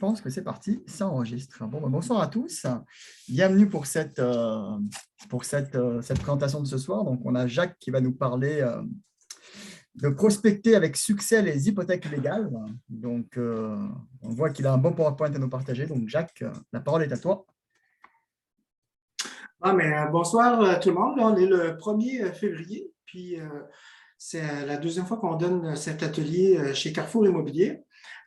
Je pense que c'est parti, ça enregistre. Bon, ben, bonsoir à tous. Bienvenue pour cette présentation de ce soir. Donc, on a Jacques qui va nous parler de prospecter avec succès les hypothèques légales. Donc, on voit qu'il a un bon PowerPoint à nous partager. Donc, Jacques, la parole est à toi. Bonsoir tout le monde. Là, on est le 1er février, puis c'est la deuxième fois qu'on donne cet atelier chez Carrefour Immobilier.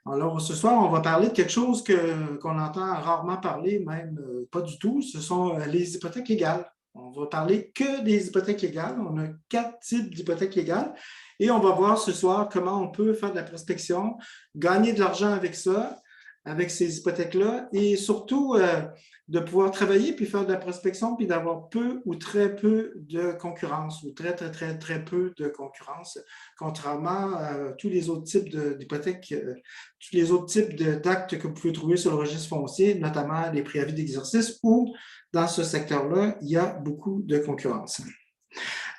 Alors, ce soir, on va parler de quelque chose qu'on entend rarement parler, même pas du tout. Ce sont les hypothèques légales. On va parler que des hypothèques légales. On a 4 types d'hypothèques légales et on va voir ce soir comment on peut faire de la prospection, gagner de l'argent avec ça, avec ces hypothèques-là et surtout de pouvoir travailler puis faire de la prospection puis d'avoir peu ou très peu de concurrence ou très, très, très, très peu de concurrence, contrairement à tous les autres types d'hypothèques, tous les autres types d'actes que vous pouvez trouver sur le registre foncier, notamment les préavis d'exercice où, dans ce secteur-là, il y a beaucoup de concurrence.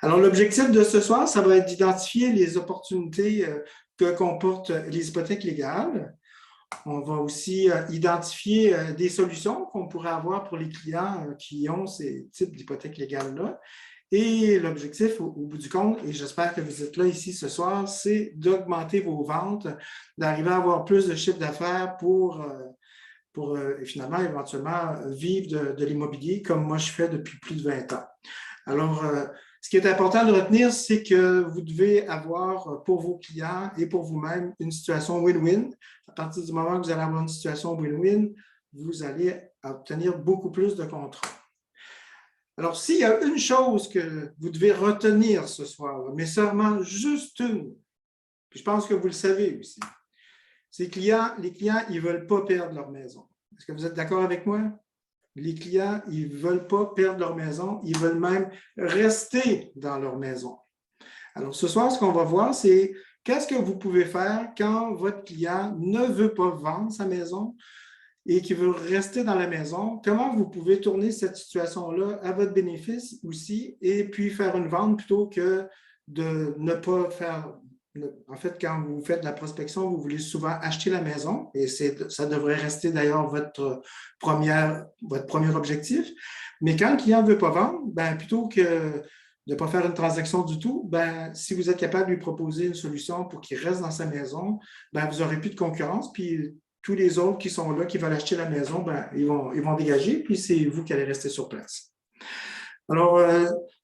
Alors, l'objectif de ce soir, ça va être d'identifier les opportunités que comportent les hypothèques légales. On va aussi identifier des solutions qu'on pourrait avoir pour les clients qui ont ces types d'hypothèques légales-là. Et l'objectif, au bout du compte, et j'espère que vous êtes là ici ce soir, c'est d'augmenter vos ventes, d'arriver à avoir plus de chiffre d'affaires pour finalement, éventuellement, vivre de l'immobilier comme moi je fais depuis plus de 20 ans. Alors, ce qui est important de retenir, c'est que vous devez avoir pour vos clients et pour vous-même une situation win-win. À partir du moment que vous allez avoir une situation win-win, vous allez obtenir beaucoup plus de contrats. Alors, s'il y a une chose que vous devez retenir ce soir, mais seulement juste une, puis je pense que vous le savez aussi, c'est que les clients, ils ne veulent pas perdre leur maison. Est-ce que vous êtes d'accord avec moi? Les clients, ils ne veulent pas perdre leur maison, ils veulent même rester dans leur maison. Alors, ce soir, ce qu'on va voir, c'est qu'est-ce que vous pouvez faire quand votre client ne veut pas vendre sa maison et qu'il veut rester dans la maison. Comment vous pouvez tourner cette situation-là à votre bénéfice aussi et puis faire une vente plutôt que de ne pas faire. En fait, quand vous faites de la prospection, vous voulez souvent acheter la maison et ça devrait rester d'ailleurs votre premier objectif. Mais quand le client ne veut pas vendre, ben, plutôt que de ne pas faire une transaction du tout, ben, si vous êtes capable de lui proposer une solution pour qu'il reste dans sa maison, ben, vous n'aurez plus de concurrence. Puis tous les autres qui sont là, qui veulent acheter la maison, ben, ils vont dégager, puis c'est vous qui allez rester sur place. Alors,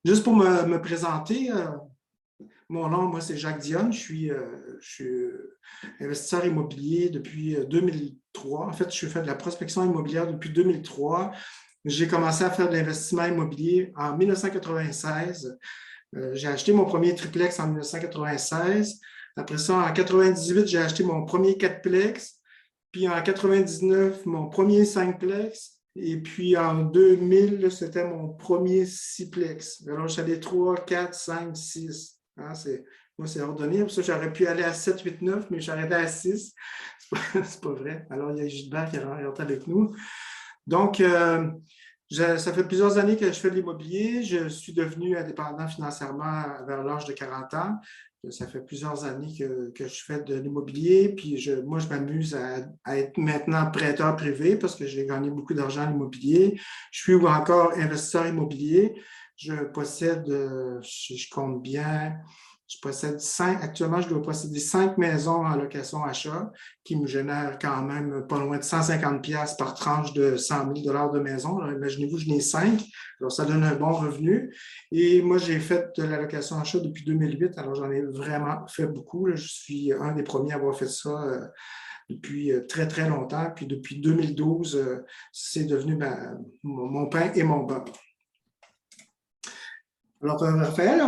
juste pour me présenter, mon nom, moi, c'est Jacques Dionne. Je suis investisseur immobilier depuis 2003. En fait, je fais de la prospection immobilière depuis 2003. J'ai commencé à faire de l'investissement immobilier en 1996. J'ai acheté mon premier triplex en 1996. Après ça, en 1998, j'ai acheté mon premier quatreplex. Puis en 1999, mon premier cinqplex. Et puis en 2000, c'était mon premier sixplex. Alors, j'allais 3, 4, 5, 6. Hein, moi, c'est ordonné. Pour ça, j'aurais pu aller à 7, 8, 9, mais j'arrêtais à 6. C'est pas vrai. Alors, il y a Gilbert qui est rentré avec nous. Donc, ça fait plusieurs années que je fais de l'immobilier. Je suis devenu indépendant financièrement vers l'âge de 40 ans. Ça fait plusieurs années que je fais de l'immobilier. Puis, moi, je m'amuse à être maintenant prêteur privé parce que j'ai gagné beaucoup d'argent en immobilier. Je suis encore investisseur immobilier. Je possède, je compte bien, actuellement, je dois posséder 5 maisons en location achat qui me génèrent quand même pas loin de 150$ par tranche de 100 000 $ de maison. Alors, imaginez-vous, je n'ai 5, alors ça donne un bon revenu. Et moi, j'ai fait de la location achat depuis 2008, alors j'en ai vraiment fait beaucoup. Là. Je suis un des premiers à avoir fait ça depuis très, très longtemps. Puis depuis 2012, c'est devenu mon pain et mon beurre. Alors, Raphaël,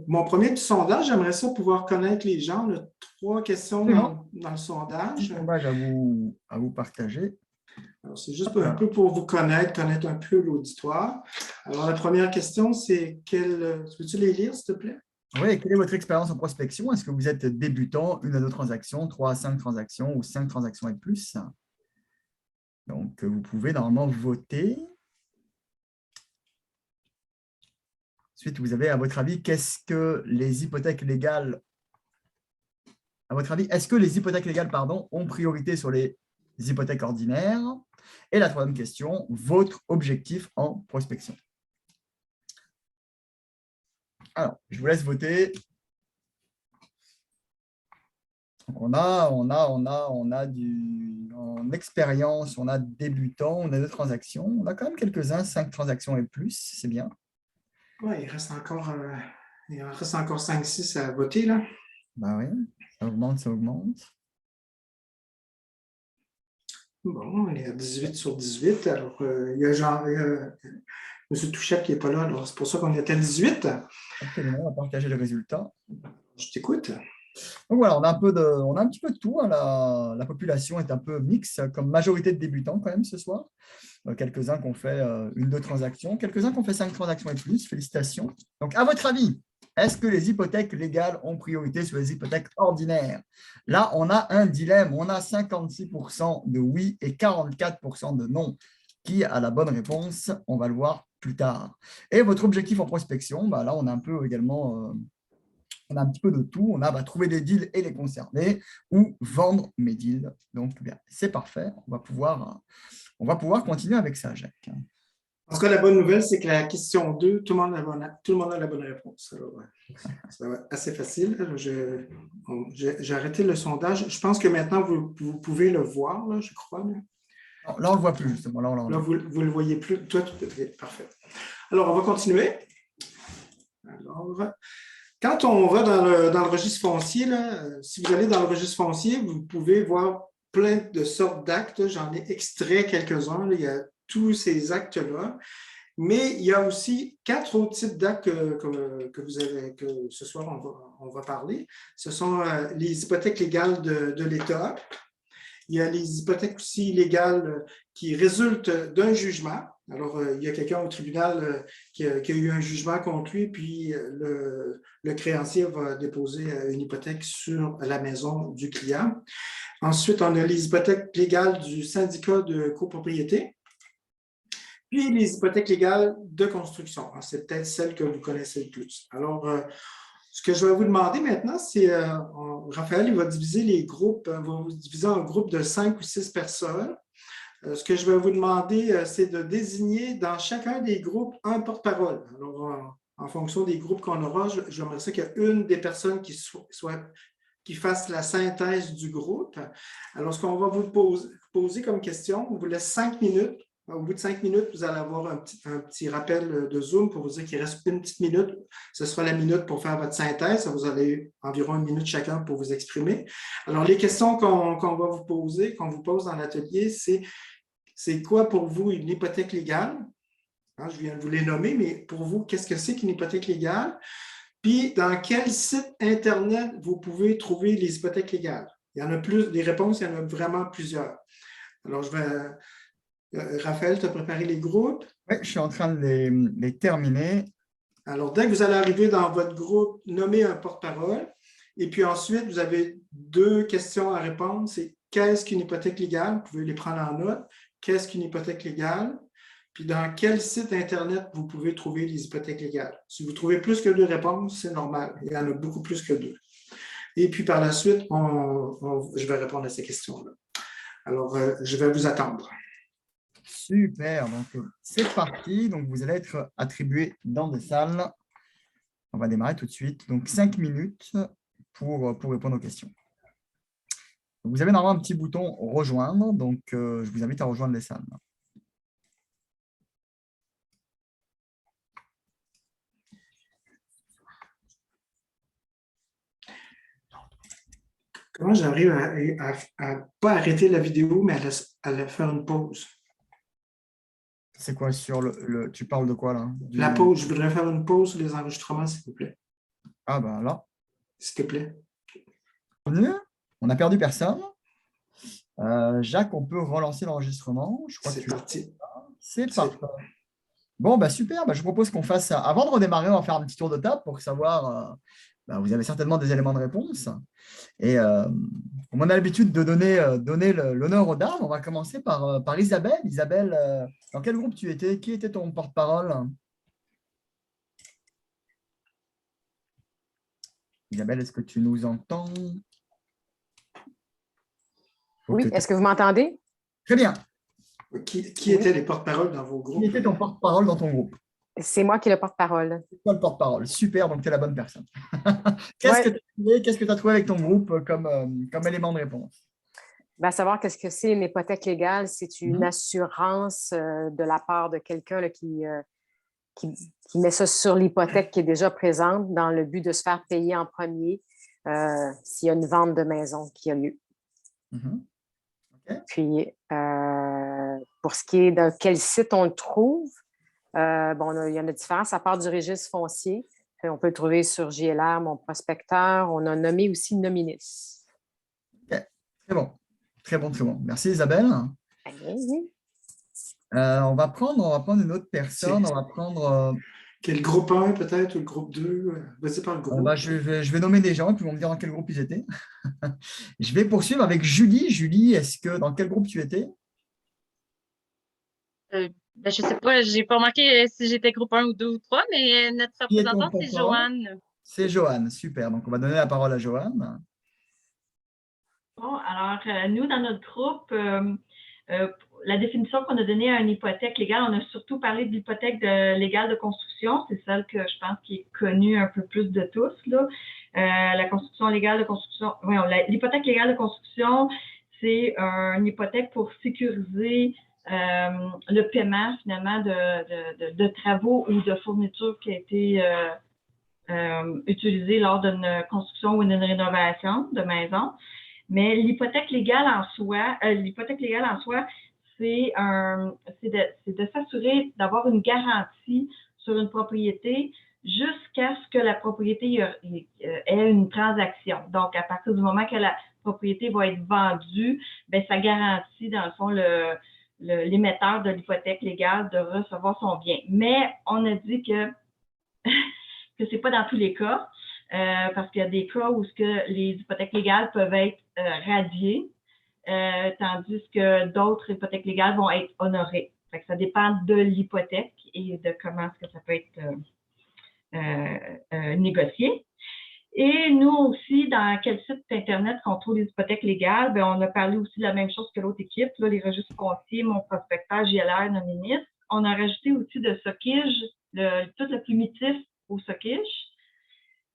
mon premier petit sondage, j'aimerais ça pouvoir connaître les gens. On a 3 questions dans le sondage. Sondage à vous partager. Alors, c'est juste un peu pour vous connaître un peu l'auditoire. Alors, la première question, c'est peux-tu les lire, s'il te plaît? Oui, quelle est votre expérience en prospection? Est-ce que vous êtes débutant, 1 à 2 transactions, 3 à 5 transactions ou 5 transactions et plus? Donc, vous pouvez normalement voter. Ensuite, vous avez, à votre avis, qu'est-ce que les hypothèques légales, à votre avis, est-ce que les hypothèques légales, ont priorité sur les hypothèques ordinaires. Et la troisième question, votre objectif en prospection. Alors, je vous laisse voter. Donc, on a en expérience, on a débutant, on a 2 transactions. On a quand même quelques-uns, 5 transactions et plus, c'est bien. Oui, il en reste encore 5-6 à voter, là. Ben oui, ça augmente, ça augmente. Bon, on est à 18 sur 18. Alors, il y a M. Touchette qui n'est pas là, alors c'est pour ça qu'on est à 18. Absolument, on va partager les résultats. Je t'écoute. Donc voilà, on a un petit peu de tout, hein. La population est un peu mixte, comme majorité de débutants quand même ce soir. Quelques-uns qui ont fait 1-2 transactions, quelques-uns qui ont fait 5 transactions et plus. Félicitations. Donc, à votre avis, est-ce que les hypothèques légales ont priorité sur les hypothèques ordinaires? Là, on a un dilemme. On a 56% de oui et 44% de non. Qui a la bonne réponse? On va le voir plus tard. Et votre objectif en prospection, bah là, on a un peu également... on a un petit peu de tout. On a trouver des deals et les conserver ou vendre mes deals. Donc, bien, c'est parfait. On va pouvoir continuer avec ça, Jacques. En tout cas, la bonne nouvelle, c'est que la question 2, tout le monde a la bonne réponse. Alors, ça va être assez facile. J'ai arrêté le sondage. Je pense que maintenant, vous pouvez le voir, là, je crois. Là, on ne le voit plus, justement. Là, vous ne le voyez plus. Toi, parfait. Alors, on va continuer. Alors, quand on va dans le registre foncier, là, si vous allez dans le registre foncier, vous pouvez voir plein de sortes d'actes. J'en ai extrait quelques-uns. Il y a tous ces actes-là. Mais il y a aussi 4 autres types d'actes que ce soir, on va parler. Ce sont les hypothèques légales de l'État. Il y a les hypothèques aussi légales qui résultent d'un jugement. Alors, il y a quelqu'un au tribunal qui a eu un jugement contre lui, puis le créancier va déposer une hypothèque sur la maison du client. Ensuite, on a les hypothèques légales du syndicat de copropriété, puis les hypothèques légales de construction. C'est peut-être celle que vous connaissez le plus. Alors, ce que je vais vous demander maintenant, c'est, Raphaël, il va diviser les groupes, va vous diviser en groupes de 5 ou 6 personnes. Ce que je vais vous demander, c'est de désigner dans chacun des groupes un porte-parole. Alors, en fonction des groupes qu'on aura, j'aimerais ça qu'il y ait une des personnes qui fasse la synthèse du groupe. Alors, ce qu'on va vous poser comme question, on vous laisse 5 minutes. Au bout de 5 minutes, vous allez avoir un petit rappel de Zoom pour vous dire qu'il reste une petite minute. Ce sera la minute pour faire votre synthèse. Vous avez environ 1 minute chacun pour vous exprimer. Alors, les questions qu'on va vous poser, qu'on vous pose dans l'atelier, c'est quoi pour vous une hypothèque légale? Je viens de vous les nommer, mais pour vous, qu'est-ce que c'est qu'une hypothèque légale? Puis, dans quel site Internet vous pouvez trouver les hypothèques légales? Il y en a plus, des réponses, il y en a vraiment plusieurs. Alors, Raphaël, tu as préparé les groupes? Oui, je suis en train de les terminer. Alors, dès que vous allez arriver dans votre groupe, nommez un porte-parole. Et puis ensuite, vous avez 2 questions à répondre. C'est qu'est-ce qu'une hypothèque légale? Vous pouvez les prendre en note. Qu'est-ce qu'une hypothèque légale? Puis dans quel site Internet vous pouvez trouver les hypothèques légales? Si vous trouvez plus que 2 réponses, c'est normal. Il y en a beaucoup plus que 2. Et puis par la suite, je vais répondre à ces questions-là. Alors, je vais vous attendre. Super, donc c'est parti. Donc, vous allez être attribué dans des salles. On va démarrer tout de suite. Donc, 5 minutes pour répondre aux questions. Vous avez normalement un petit bouton « Rejoindre ». Donc, je vous invite à rejoindre les salles. Comment j'arrive à ne pas arrêter la vidéo, mais à faire une pause? C'est quoi sur tu parles de quoi là? La pause, je voudrais faire une pause sur les enregistrements, s'il vous plaît. Ah ben là. S'il te plaît. On n'a perdu personne. Jacques, on peut relancer l'enregistrement. C'est parti. C'est parfait. Bon, bah super. Bah, je propose qu'on fasse, avant de redémarrer, on va faire un petit tour de table pour savoir, vous avez certainement des éléments de réponse. Et comme on a l'habitude de donner l'honneur aux dames, on va commencer par Isabelle. Isabelle, dans quel groupe tu étais? Qui était ton porte-parole? Isabelle, est-ce que tu nous entends? Oui, est-ce que vous m'entendez? Très bien. Qui étaient les porte-paroles dans vos Qui groupes? était ton porte-parole dans ton groupe? C'est moi qui ai le porte-parole. C'est toi le porte-parole. Super, donc tu es la bonne personne. Ouais. Qu'est-ce que tu as trouvé avec ton groupe comme élément de réponse? Ben, savoir qu'est-ce que c'est une hypothèque légale, c'est une assurance de la part de quelqu'un là, qui met ça sur l'hypothèque qui est déjà présente dans le but de se faire payer en premier s'il y a une vente de maison qui a lieu. Okay. Puis, pour ce qui est de quel site on le trouve, il y en a différents. Ça part du registre foncier. Puis on peut le trouver sur JLR, mon prospecteur. On a nommé aussi Nominis. Okay. Très bon. Très bon, très bon. Merci Isabelle. Oui. On va prendre une autre personne. On va prendre… Quel groupe 1 peut-être ou le groupe 2? Vas-y par le groupe. Je vais nommer des gens et puis ils vont me dire dans quel groupe ils étaient. Je vais poursuivre avec Julie. Julie, dans quel groupe tu étais? Je ne sais pas, je n'ai pas remarqué si j'étais groupe 1 ou 2 ou 3, mais notre représentante, c'est Joanne. C'est Joanne, super. Donc, on va donner la parole à Joanne. Bon, alors, nous, dans notre groupe, la définition qu'on a donnée à une hypothèque légale, on a surtout parlé de l'hypothèque légale de construction. C'est celle que je pense qui est connue un peu plus de tous, là. La construction légale de construction, l'hypothèque légale de construction, c'est une hypothèque pour sécuriser le paiement, finalement, de travaux ou de fournitures qui a été utilisée lors d'une construction ou d'une rénovation de maison. Mais l'hypothèque légale en soi, c'est de s'assurer d'avoir une garantie sur une propriété jusqu'à ce que la propriété ait une transaction. Donc, à partir du moment que la propriété va être vendue, bien, ça garantit, dans le fond, l'émetteur de l'hypothèque légale de recevoir son bien. Mais on a dit que ce n'est pas dans tous les cas. Parce qu'il y a des cas où les hypothèques légales peuvent être radiées, tandis que d'autres hypothèques légales vont être honorées. Fait que ça dépend de l'hypothèque et de comment est-ce que ça peut être négocié. Et nous aussi, dans quel site Internet qu'on trouve les hypothèques légales, bien, on a parlé aussi de la même chose que l'autre équipe, là, les registres fonciers, mon prospecteur, JLR, Nominis. On a rajouté aussi de Socage, tout le primitif au Socage.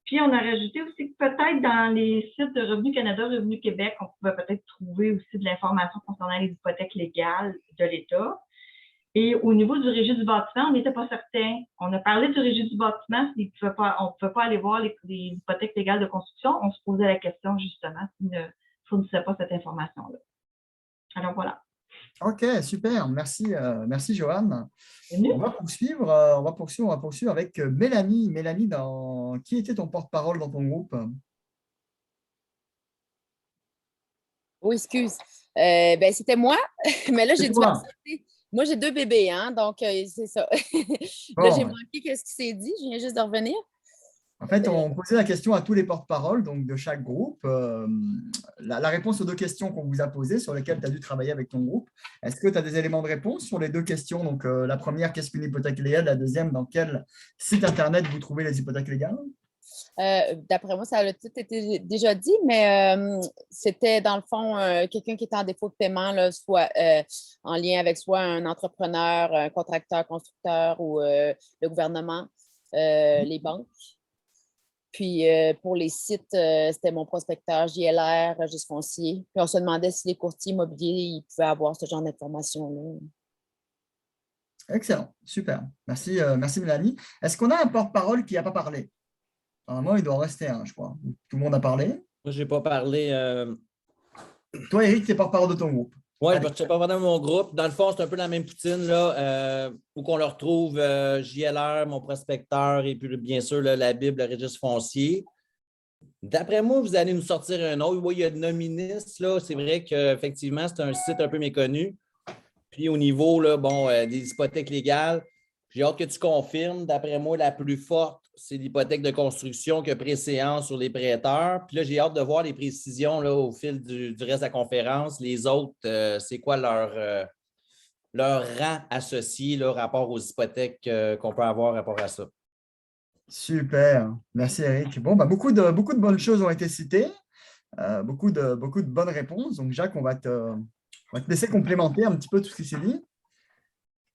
Puis, on a rajouté aussi que peut-être dans les sites de Revenu Canada, Revenu Québec, on pouvait peut-être trouver aussi de l'information concernant les hypothèques légales de l'État. Et au niveau du registre du bâtiment, on n'était pas certain. On a parlé du registre du bâtiment, on ne pouvait pas aller voir les hypothèques légales de construction. On se posait la question, justement, s'ils ne fournissaient pas cette information-là. Alors, voilà. OK, super. Merci, Joanne. On va poursuivre avec Mélanie. Mélanie, qui était ton porte-parole dans ton groupe? Oui, excuse. C'était moi, mais là, j'ai dû accepter. Moi, j'ai 2 bébés, hein, donc c'est ça. Là, j'ai manqué ce qui s'est dit. Je viens juste de revenir. En fait, on posait la question à tous les porte-paroles donc de chaque groupe. La réponse aux 2 questions qu'on vous a posées, sur lesquelles tu as dû travailler avec ton groupe. Est-ce que tu as des éléments de réponse sur les 2 questions? Donc, la première, qu'est-ce qu'une hypothèque légale? La deuxième, dans quel site Internet vous trouvez les hypothèques légales? D'après moi, ça a tout été déjà dit, mais c'était dans le fond quelqu'un qui était en défaut de paiement, là, soit en lien avec soit un entrepreneur, un contracteur, constructeur ou le gouvernement, les banques. Puis pour les sites, c'était mon prospecteur JLR, registre foncier. Puis on se demandait si les courtiers immobiliers ils pouvaient avoir ce genre d'informations-là. Excellent, super. Merci, merci Mélanie. Est-ce qu'on a un porte-parole qui n'a pas parlé? Normalement, il doit en rester un, je crois. Tout le monde a parlé? Moi, je n'ai pas parlé. Toi, Eric, tu es porte-parole de ton groupe. Oui, je ne suis pas parlé de mon groupe. Dans le fond, c'est un peu la même poutine, là, où qu'on le retrouve, JLR, mon prospecteur, et puis bien sûr, là, la Bible, le registre foncier. D'après moi, vous allez nous sortir un autre. Oui, il y a Nominis, là. C'est vrai qu'effectivement, c'est un site un peu méconnu. Puis au niveau là, des hypothèques légales, j'ai hâte que tu confirmes. D'après moi, la plus forte, c'est l'hypothèque de construction qui a préséance sur les prêteurs. Puis là, j'ai hâte de voir les précisions là, au fil du reste de la conférence. Les autres, c'est quoi leur rang associé là, rapport aux hypothèques qu'on peut avoir rapport à ça? Super. Merci, Eric. Bon, beaucoup de bonnes choses ont été citées. Beaucoup de bonnes réponses. Donc, Jacques, on va On va te laisser complémenter un petit peu tout ce qui s'est dit.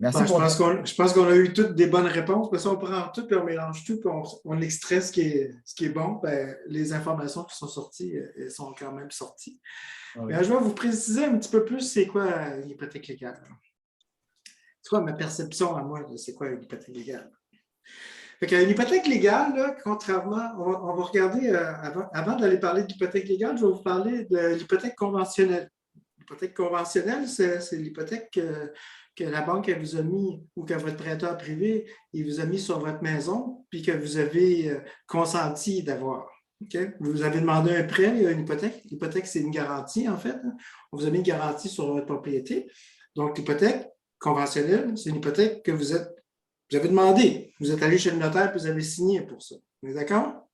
Merci Je pense qu'on a eu toutes des bonnes réponses. Parce qu'on prend tout, puis on mélange tout, puis on extrait ce qui est bon. Ben, les informations qui sont sorties, elles sont quand même sorties. Oui. Je vais vous préciser un petit peu plus c'est quoi l'hypothèque légale. C'est quoi ma perception à moi de c'est quoi une hypothèque légale? Une hypothèque légale, là, contrairement, on va regarder, avant d'aller parler de l'hypothèque légale, je vais vous parler de l'hypothèque conventionnelle. L'hypothèque conventionnelle, c'est l'hypothèque que la banque elle vous a mis ou que votre prêteur privé il vous a mis sur votre maison puis que vous avez consenti d'avoir. Okay? Vous avez demandé un prêt, il y a une hypothèque. L'hypothèque, c'est une garantie, en fait. On vous a mis une garantie sur votre propriété. Donc, l'hypothèque conventionnelle, c'est une hypothèque que vous avez demandé. Vous êtes allé chez le notaire et vous avez signé pour ça. Vous êtes d'accord?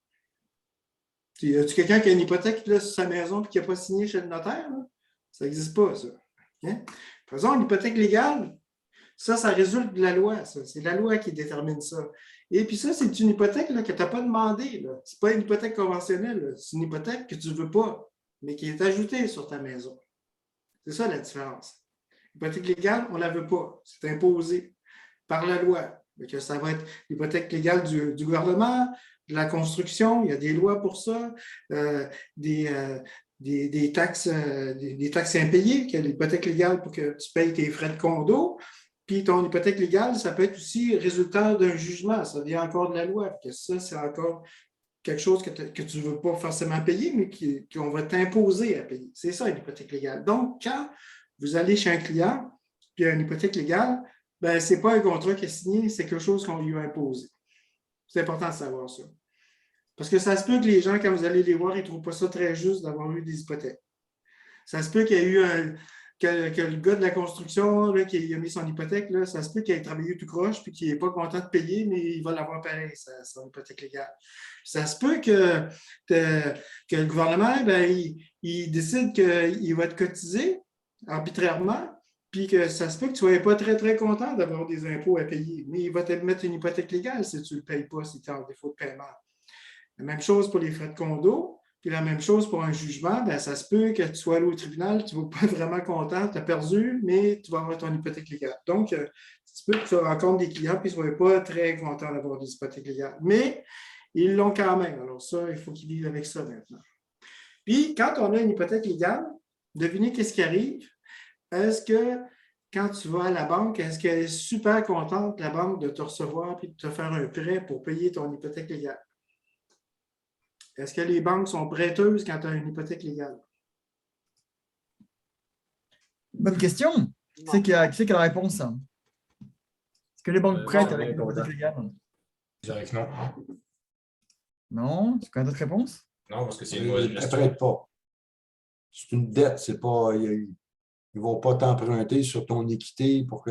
Y a-t-il quelqu'un qui a une hypothèque là, sur sa maison et qui n'a pas signé chez le notaire? Là? Ça n'existe pas, ça. Okay? Par exemple, l'hypothèque légale, ça résulte de la loi. C'est la loi qui détermine ça. Et puis ça, c'est une hypothèque là, que tu n'as pas demandé. Ce n'est pas une hypothèque conventionnelle. C'est une hypothèque que tu ne veux pas, mais qui est ajoutée sur ta maison. C'est ça la différence. L'hypothèque légale, on ne la veut pas. C'est imposé par la loi. Donc, ça va être l'hypothèque légale du gouvernement, de la construction, il y a des lois pour ça, des taxes impayées, qu'il y a l'hypothèque légale pour que tu payes tes frais de condo. Puis ton hypothèque légale, ça peut être aussi résultat d'un jugement. Ça vient encore de la loi. Que ça, c'est encore quelque chose que tu ne veux pas forcément payer, mais qu'on va t'imposer à payer. C'est ça, une hypothèque légale. Donc, quand vous allez chez un client, puis il y a une hypothèque légale, ben, ce n'est pas un contrat qui est signé, c'est quelque chose qu'on lui a imposé. C'est important de savoir ça. Parce que ça se peut que les gens, quand vous allez les voir, ils ne trouvent pas ça très juste d'avoir eu des hypothèques. Ça se peut qu'il y ait eu que le gars de la construction là, qui a mis son hypothèque, là, ça se peut qu'il ait travaillé tout croche puis qu'il n'est pas content de payer, mais il va l'avoir pareil, son hypothèque légale. Ça se peut que le gouvernement, ben, il décide qu'il va te cotiser arbitrairement, puis que ça se peut que tu ne sois pas très, très content d'avoir des impôts à payer, mais il va te mettre une hypothèque légale si tu ne le payes pas, si tu es en défaut de paiement. La même chose pour les frais de condo. Puis la même chose pour un jugement, bien, ça se peut que tu sois allé au tribunal, tu ne vas pas être vraiment content, tu as perdu, mais tu vas avoir ton hypothèque légale. Donc, ça se peut que tu rencontres des clients et ils ne soient pas très contents d'avoir des hypothèques légales. Mais ils l'ont quand même. Alors ça, il faut qu'ils vivent avec ça maintenant. Puis, quand on a une hypothèque légale, devinez qu'est-ce qui arrive. Est-ce que quand tu vas à la banque, est-ce qu'elle est super contente, la banque, de te recevoir et de te faire un prêt pour payer ton hypothèque légale? Est-ce que les banques sont prêteuses quand tu as une hypothèque légale? Bonne question. Qui c'est qui a la réponse? Est-ce que les banques prêtent avec une hypothèque légale? Je dirais que non. Non? Est-ce qu'il y a d'autres réponses? Non, parce que c'est une mauvaise Ils ne gestion. prêtent pas. C'est une dette. C'est pas, ils ne vont pas t'emprunter sur ton équité pour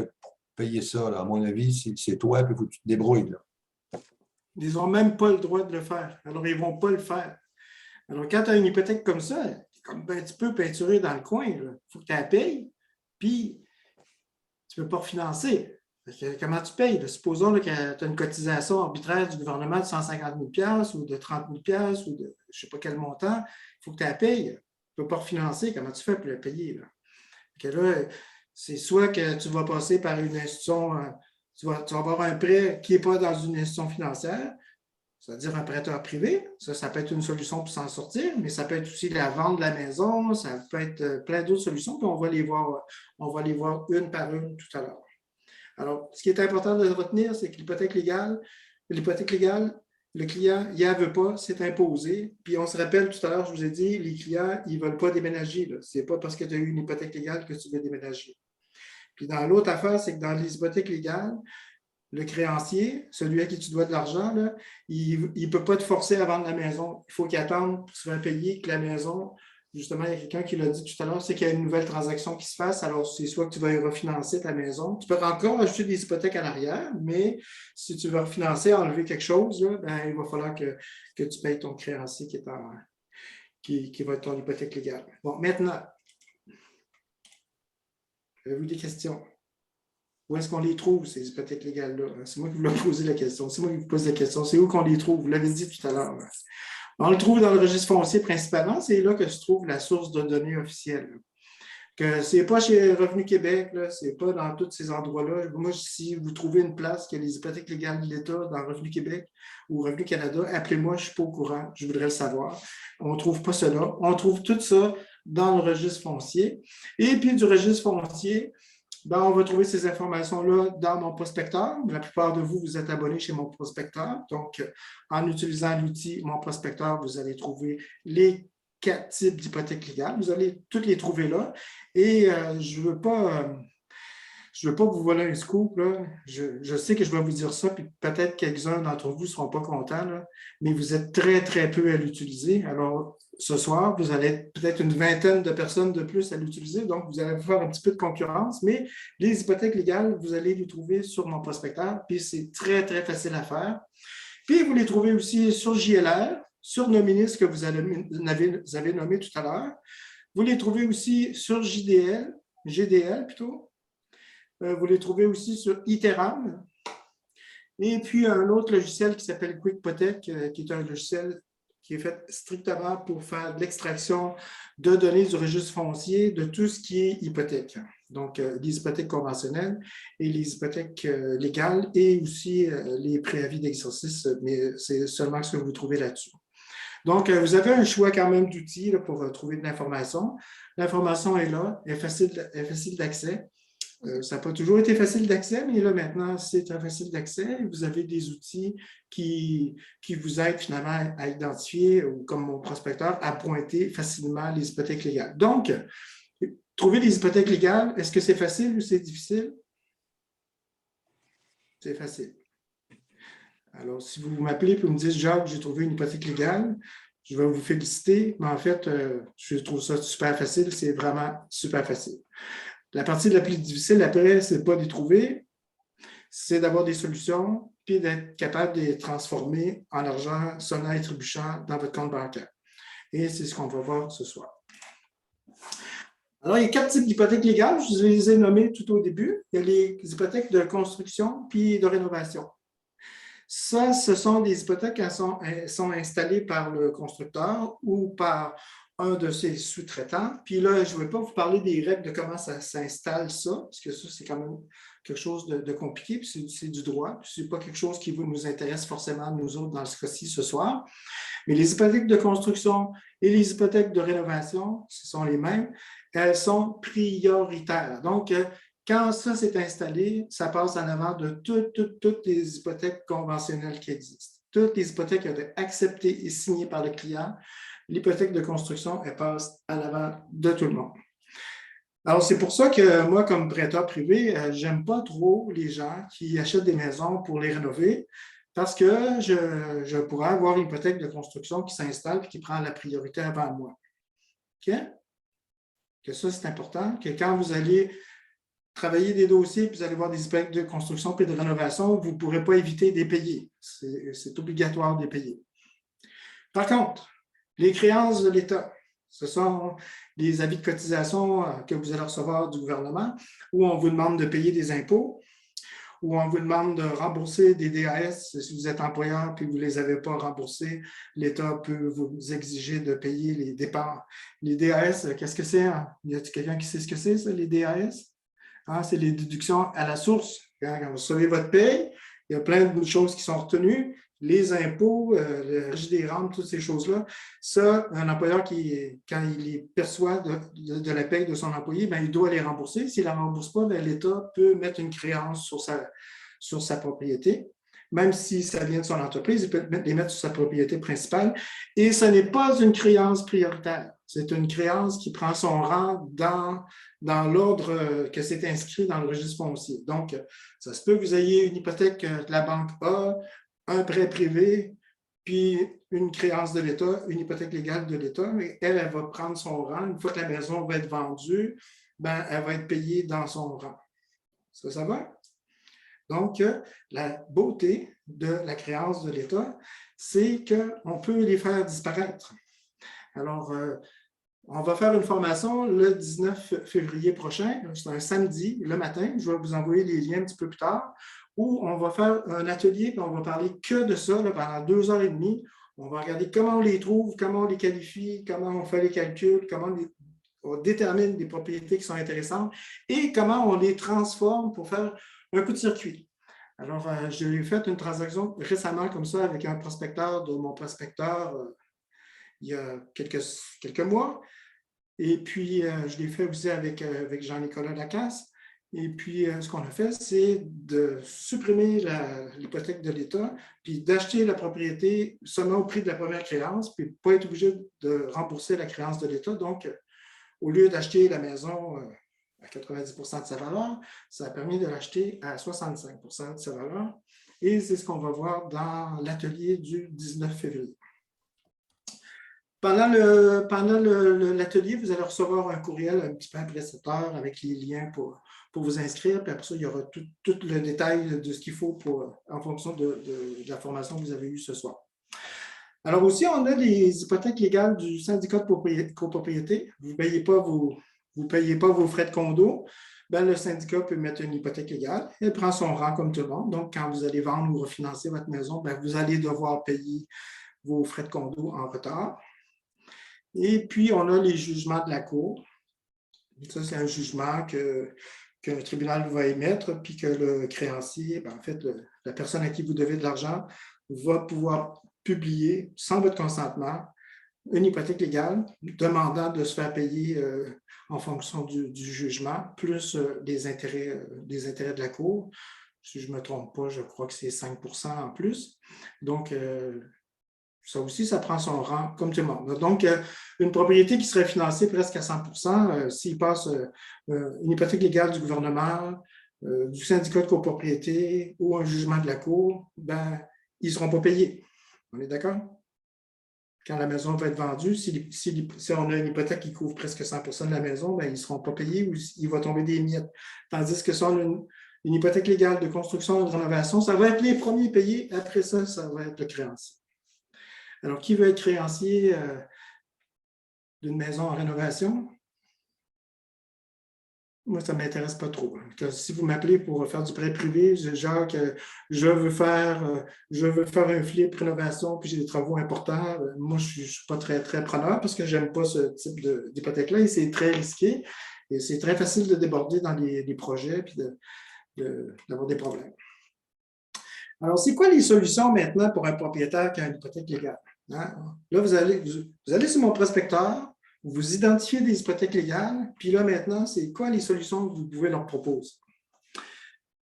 payer ça. Là. À mon avis, c'est toi, puis il faut que tu te débrouilles. Là. Ils n'ont même pas le droit de le faire. Alors, ils ne vont pas le faire. Alors, quand tu as une hypothèque comme ça, comme un petit peu peinturé dans le coin, il faut que tu la payes, puis tu ne peux pas refinancer. Comment tu payes? Là? Supposons là, que tu as une cotisation arbitraire du gouvernement de 150 000 ou de 30 000 ou de je ne sais pas quel montant. Il faut que tu la payes. Tu ne peux pas refinancer. Comment tu fais pour la payer? Là, c'est soit que tu vas passer par une institution... Tu vas avoir un prêt qui n'est pas dans une institution financière, c'est-à-dire un prêteur privé. Ça peut être une solution pour s'en sortir, mais ça peut être aussi la vente de la maison, ça peut être plein d'autres solutions, puis on va les voir une par une tout à l'heure. Alors, ce qui est important de retenir, c'est que l'hypothèque légale, le client, il n'en veut pas, c'est imposé. Puis on se rappelle tout à l'heure, je vous ai dit, les clients, ils ne veulent pas déménager. Ce n'est pas parce que tu as eu une hypothèque légale que tu veux déménager. Puis dans l'autre affaire, c'est que dans les hypothèques légales, le créancier, celui à qui tu dois de l'argent, là, il ne peut pas te forcer à vendre la maison. Il faut qu'il attende pour se faire payer que la maison, justement, il y a quelqu'un qui l'a dit tout à l'heure, c'est qu'il y a une nouvelle transaction qui se fasse. Alors, c'est soit que tu vas refinancer ta maison. Tu peux encore ajouter des hypothèques à l'arrière, mais si tu veux refinancer, enlever quelque chose, là, ben, il va falloir que tu payes ton créancier qui va être ton hypothèque légale. Bon, maintenant, avez-vous des questions? Où est-ce qu'on les trouve, ces hypothèques légales-là? C'est moi qui vous l'ai posé la question. C'est moi qui vous pose la question. C'est où qu'on les trouve? Vous l'avez dit tout à l'heure. On le trouve dans le registre foncier principalement. C'est là que se trouve la source de données officielle. Que ce n'est pas chez Revenu Québec, ce n'est pas dans tous ces endroits-là. Moi, si vous trouvez une place qui a les hypothèques légales de l'État dans Revenu Québec ou Revenu Canada, appelez-moi, je ne suis pas au courant, je voudrais le savoir. On ne trouve pas cela. On trouve tout ça dans le registre foncier. Et puis, du registre foncier, ben, on va trouver ces informations-là dans mon prospecteur. La plupart de vous, vous êtes abonnés chez mon prospecteur. Donc, en utilisant l'outil Mon prospecteur, vous allez trouver les 4 types d'hypothèques légales. Vous allez toutes les trouver là. Et je ne veux pas vous voler un scoop, là. Je sais que je vais vous dire ça, puis peut-être quelques-uns d'entre vous ne seront pas contents, là, mais vous êtes très, très peu à l'utiliser. Alors, ce soir, vous allez être peut-être une vingtaine de personnes de plus à l'utiliser, donc vous allez faire un petit peu de concurrence, mais les hypothèques légales, vous allez les trouver sur mon prospecteur, puis c'est très, très facile à faire. Puis, vous les trouvez aussi sur JLR, sur Nominis que vous avez nommé tout à l'heure. Vous les trouvez aussi sur GDL plutôt. Vous les trouvez aussi sur Iteram. Et puis, un autre logiciel qui s'appelle QuickPotech, qui est un logiciel qui est fait strictement pour faire de l'extraction de données du registre foncier de tout ce qui est hypothèque. Donc, les hypothèques conventionnelles et les hypothèques légales et aussi les préavis d'exercice, mais c'est seulement ce que vous trouvez là-dessus. Donc, vous avez un choix quand même d'outils pour trouver de l'information. L'information est là, elle est facile d'accès. Ça n'a pas toujours été facile d'accès, mais là, maintenant, c'est très facile d'accès. Vous avez des outils qui vous aident finalement à identifier, ou comme mon prospecteur, à pointer facilement les hypothèques légales. Donc, trouver des hypothèques légales, est-ce que c'est facile ou c'est difficile? C'est facile. Alors, si vous m'appelez et vous me dites, Jacques, j'ai trouvé une hypothèque légale, je vais vous féliciter, mais en fait, je trouve ça super facile. C'est vraiment super facile. La partie la plus difficile après, ce n'est pas de les trouver, c'est d'avoir des solutions puis d'être capable de les transformer en argent sonnant et trébuchant dans votre compte bancaire. Et c'est ce qu'on va voir ce soir. Alors, il y a 4 types d'hypothèques légales. Je vous les ai nommés tout au début. Il y a les hypothèques de construction puis de rénovation. Ça, ce sont des hypothèques qui sont installées par le constructeur ou par un de ses sous-traitants. Puis là, je ne vais pas vous parler des règles de comment ça s'installe ça, parce que ça, c'est quand même quelque chose de compliqué, puis c'est du droit. Ce n'est pas quelque chose qui nous intéresse forcément, nous autres, dans ce cas-ci, ce soir. Mais les hypothèques de construction et les hypothèques de rénovation, ce sont les mêmes. Elles sont prioritaires. Donc, quand ça s'est installé, ça passe en avant de toutes les hypothèques conventionnelles qui existent. Toutes les hypothèques qui ont été acceptées et signées par le client, l'hypothèque de construction, elle passe à l'avant de tout le monde. Alors, c'est pour ça que moi, comme prêteur privé, je n'aime pas trop les gens qui achètent des maisons pour les rénover parce que je pourrais avoir une hypothèque de construction qui s'installe et qui prend la priorité avant moi. OK? Que ça, c'est important, que quand vous allez travailler des dossiers, puis vous allez voir des hypothèques de construction et de rénovation, vous ne pourrez pas éviter de les payer. C'est obligatoire de les payer. Par contre, les créances de l'État, ce sont les avis de cotisation que vous allez recevoir du gouvernement, où on vous demande de payer des impôts, où on vous demande de rembourser des DAS. Si vous êtes employeur et que vous ne les avez pas remboursés, l'État peut vous exiger de payer les dépenses. Les DAS, qu'est-ce que c'est? Y a-t-il quelqu'un qui sait ce que c'est, ça, les DAS? C'est les déductions à la source. Quand vous recevez votre paye, il y a plein de choses qui sont retenues. Les impôts, le régime des rentes, toutes ces choses-là. Ça, un employeur, quand il les perçoit de la paye de son employé, bien, il doit les rembourser. S'il ne la rembourse pas, l'État peut mettre une créance sur sa propriété. Même si ça vient de son entreprise, il peut les mettre sur sa propriété principale. Et ce n'est pas une créance prioritaire. C'est une créance qui prend son rang dans l'ordre que c'est inscrit dans le registre foncier. Donc, ça se peut que vous ayez une hypothèque de la banque A, un prêt privé, puis une créance de l'État, une hypothèque légale de l'État, mais elle va prendre son rang. Une fois que la maison va être vendue, ben, elle va être payée dans son rang. Ça va? Donc, la beauté de la créance de l'État, c'est qu'on peut les faire disparaître. Alors, on va faire une formation le 19 février prochain, c'est un samedi, le matin. Je vais vous envoyer les liens un petit peu plus tard, où on va faire un atelier et on va parler que de ça là, pendant 2h30. On va regarder comment on les trouve, comment on les qualifie, comment on fait les calculs, comment on détermine des propriétés qui sont intéressantes et comment on les transforme pour faire un coup de circuit. Alors, j'ai fait une transaction récemment comme ça avec un prospecteur de mon prospecteur il y a quelques mois. Et puis, je l'ai fait aussi avec Jean-Nicolas Lacasse. Et puis, ce qu'on a fait, c'est de supprimer l'hypothèque de l'État, puis d'acheter la propriété seulement au prix de la première créance, puis pas être obligé de rembourser la créance de l'État. Donc, au lieu d'acheter la maison à 90 de sa valeur, ça a permis de l'acheter à 65 de sa valeur. Et c'est ce qu'on va voir dans l'atelier du 19 février. Pendant l'atelier, vous allez recevoir un courriel un petit peu après 7 heures avec les liens pour vous inscrire. Puis après ça, il y aura tout le détail de ce qu'il faut en fonction de la formation que vous avez eue ce soir. Alors aussi, on a les hypothèques légales du syndicat de copropriété. Vous ne payez pas vos frais de condo. Ben, le syndicat peut mettre une hypothèque légale. Elle prend son rang comme tout le monde. Donc, quand vous allez vendre ou refinancer votre maison, ben, vous allez devoir payer vos frais de condo en retard. Et puis, on a les jugements de la Cour. Ça, c'est un jugement qu'un tribunal va émettre, puis que le créancier, ben, en fait, la personne à qui vous devez de l'argent, va pouvoir publier, sans votre consentement, une hypothèque légale demandant de se faire payer en fonction du jugement, plus des intérêts de la Cour. Si je ne me trompe pas, je crois que c'est 5 % en plus. Donc, ça aussi, ça prend son rang comme tout le monde. Donc, une propriété qui serait financée presque à 100 % s'il passe une hypothèque légale du gouvernement, du syndicat de copropriété ou un jugement de la Cour, ben, ils ne seront pas payés. On est d'accord? Quand la maison va être vendue, si on a une hypothèque qui couvre presque 100 % de la maison, ben, ils ne seront pas payés ou il va tomber des miettes. Tandis que si on a une hypothèque légale de construction et de rénovation, ça va être les premiers payés. Après ça, ça va être le créancier. Alors, qui veut être créancier d'une maison en rénovation? Moi, ça ne m'intéresse pas trop. Si vous m'appelez pour faire du prêt privé, genre que je veux faire un flip rénovation, puis j'ai des travaux importants, moi, je ne suis pas très, très preneur parce que je n'aime pas ce type d'hypothèque-là et c'est très risqué. Et c'est très facile de déborder dans les projets puis d'avoir des problèmes. Alors, c'est quoi les solutions maintenant pour un propriétaire qui a une hypothèque légale? Hein? Là, vous allez sur mon prospecteur, vous identifiez des hypothèques légales, puis là, maintenant, c'est quoi les solutions que vous pouvez leur proposer?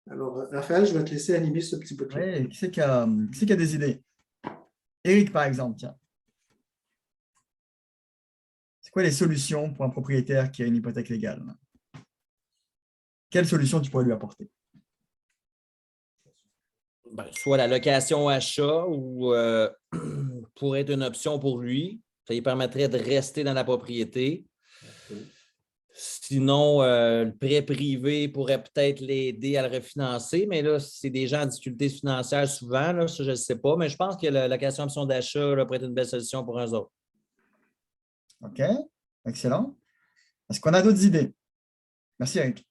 Alors, Raphaël, je vais te laisser animer ce petit bout-là. Oui, qui c'est qui a des idées? Éric, par exemple, tiens. C'est quoi les solutions pour un propriétaire qui a une hypothèque légale? Quelle solution tu pourrais lui apporter? Ben, soit la location achat ou pourrait être une option pour lui. Ça lui permettrait de rester dans la propriété. Sinon, le prêt privé pourrait peut-être l'aider à le refinancer, mais là, c'est des gens en difficulté financière souvent, là, ça, je ne sais pas, mais je pense que la location option d'achat pourrait être une belle solution pour eux autres. OK, excellent. Est-ce qu'on a d'autres idées? Merci, Eric.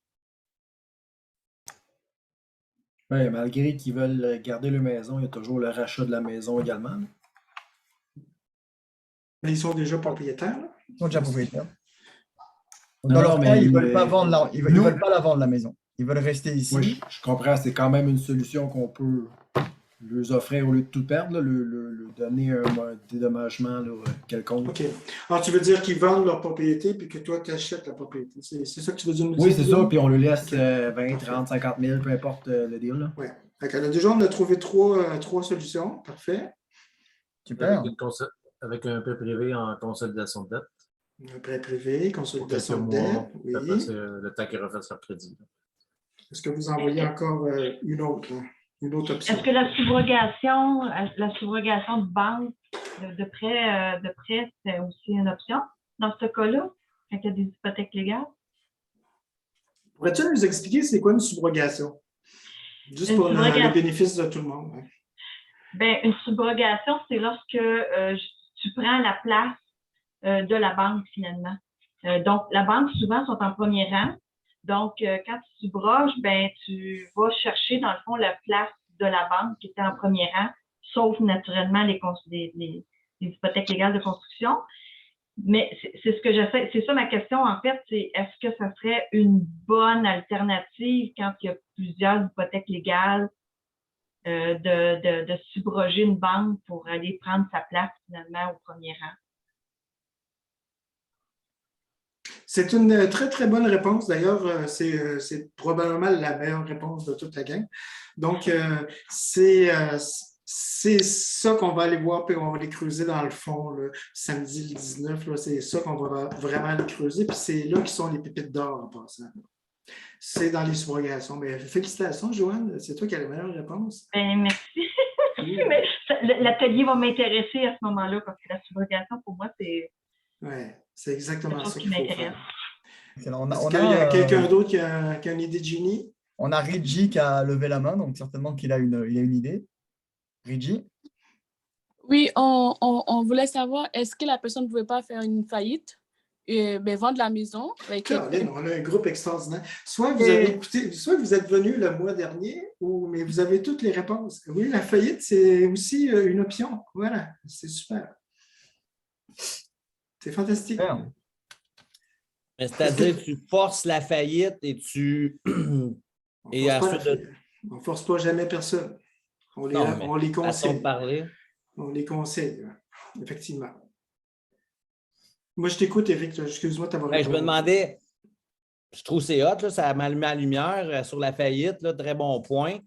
Oui, malgré qu'ils veulent garder leur maison, il y a toujours le rachat de la maison également. Mais ils sont déjà propriétaires. Là. Ils sont déjà propriétaires. Non, Dans leur cas, ils ne veulent pas veulent pas la vendre, la maison. Ils veulent rester ici. Oui, je comprends. C'est quand même une solution qu'on peut leur offrir au lieu de tout perdre, leur donner un dédommagement quelconque. OK. Alors, tu veux dire qu'ils vendent leur propriété puis que toi, tu achètes la propriété. C'est ça que tu veux dire? Oui, c'est ça. Puis on le laisse 20, 30, 50 000, peu importe le deal. Oui. Déjà, on a trouvé trois solutions. Parfait. Super. Avec un prêt privé en consolidation de dette. Un prêt privé, consolidation de dette. Oui. Après, c'est le temps qu'il refait son crédit. Est-ce que vous envoyez encore une autre option? Est-ce que la subrogation de banque de prêt, c'est aussi une option dans ce cas-là, quand il y a des hypothèques légales? Pourrais-tu nous expliquer c'est quoi une subrogation? Juste pour le bénéfice de tout le monde. Hein. Bien, une subrogation, c'est lorsque tu prends la place de la banque, finalement. Donc, la banque, souvent, sont en premier rang. Donc, quand tu subroges, ben, tu vas chercher, dans le fond, la place de la banque qui était en premier rang, sauf naturellement les hypothèques légales de construction. Mais c'est ce que j'essaie, c'est ça ma question en fait, c'est est-ce que ça serait une bonne alternative quand il y a plusieurs hypothèques légales de subroger une banque pour aller prendre sa place finalement au premier rang? C'est une très, très bonne réponse. D'ailleurs, c'est probablement la meilleure réponse de toute la gang. Donc, c'est ça qu'on va aller voir, puis on va aller creuser dans le fond, le samedi le 19. C'est ça qu'on va vraiment aller creuser. Puis c'est là qui sont les pépites d'or en passant. C'est dans les subrogations. Mais félicitations, Joanne. C'est toi qui as la meilleure réponse. Ben, merci. Mais l'atelier va m'intéresser à ce moment-là parce que la subrogation, pour moi, c'est. Oui, c'est exactement ça qui qu'il faut m'intéresse. faire. Est-ce qu'il y a quelqu'un d'autre qui a une idée de génie? On a Reggie qui a levé la main, donc certainement qu'il a une idée. Reggie? Oui, on voulait savoir, est-ce que la personne ne pouvait pas faire une faillite et vendre la maison? Caroline, on a un groupe extraordinaire. Soit vous avez écouté, soit vous êtes venu le mois dernier, mais vous avez toutes les réponses. Oui, la faillite, c'est aussi une option. Voilà, c'est super. C'est fantastique. C'est-à-dire que tu forces la faillite et tu... On ne force pas jamais personne. On les conseille. On les conseille, effectivement. Moi, je t'écoute, Éric. Excuse-moi de t'avoir répondu. Je me demandais, je trouve que c'est hot, là, ça m'a allumé la lumière sur la faillite, là, très bon point.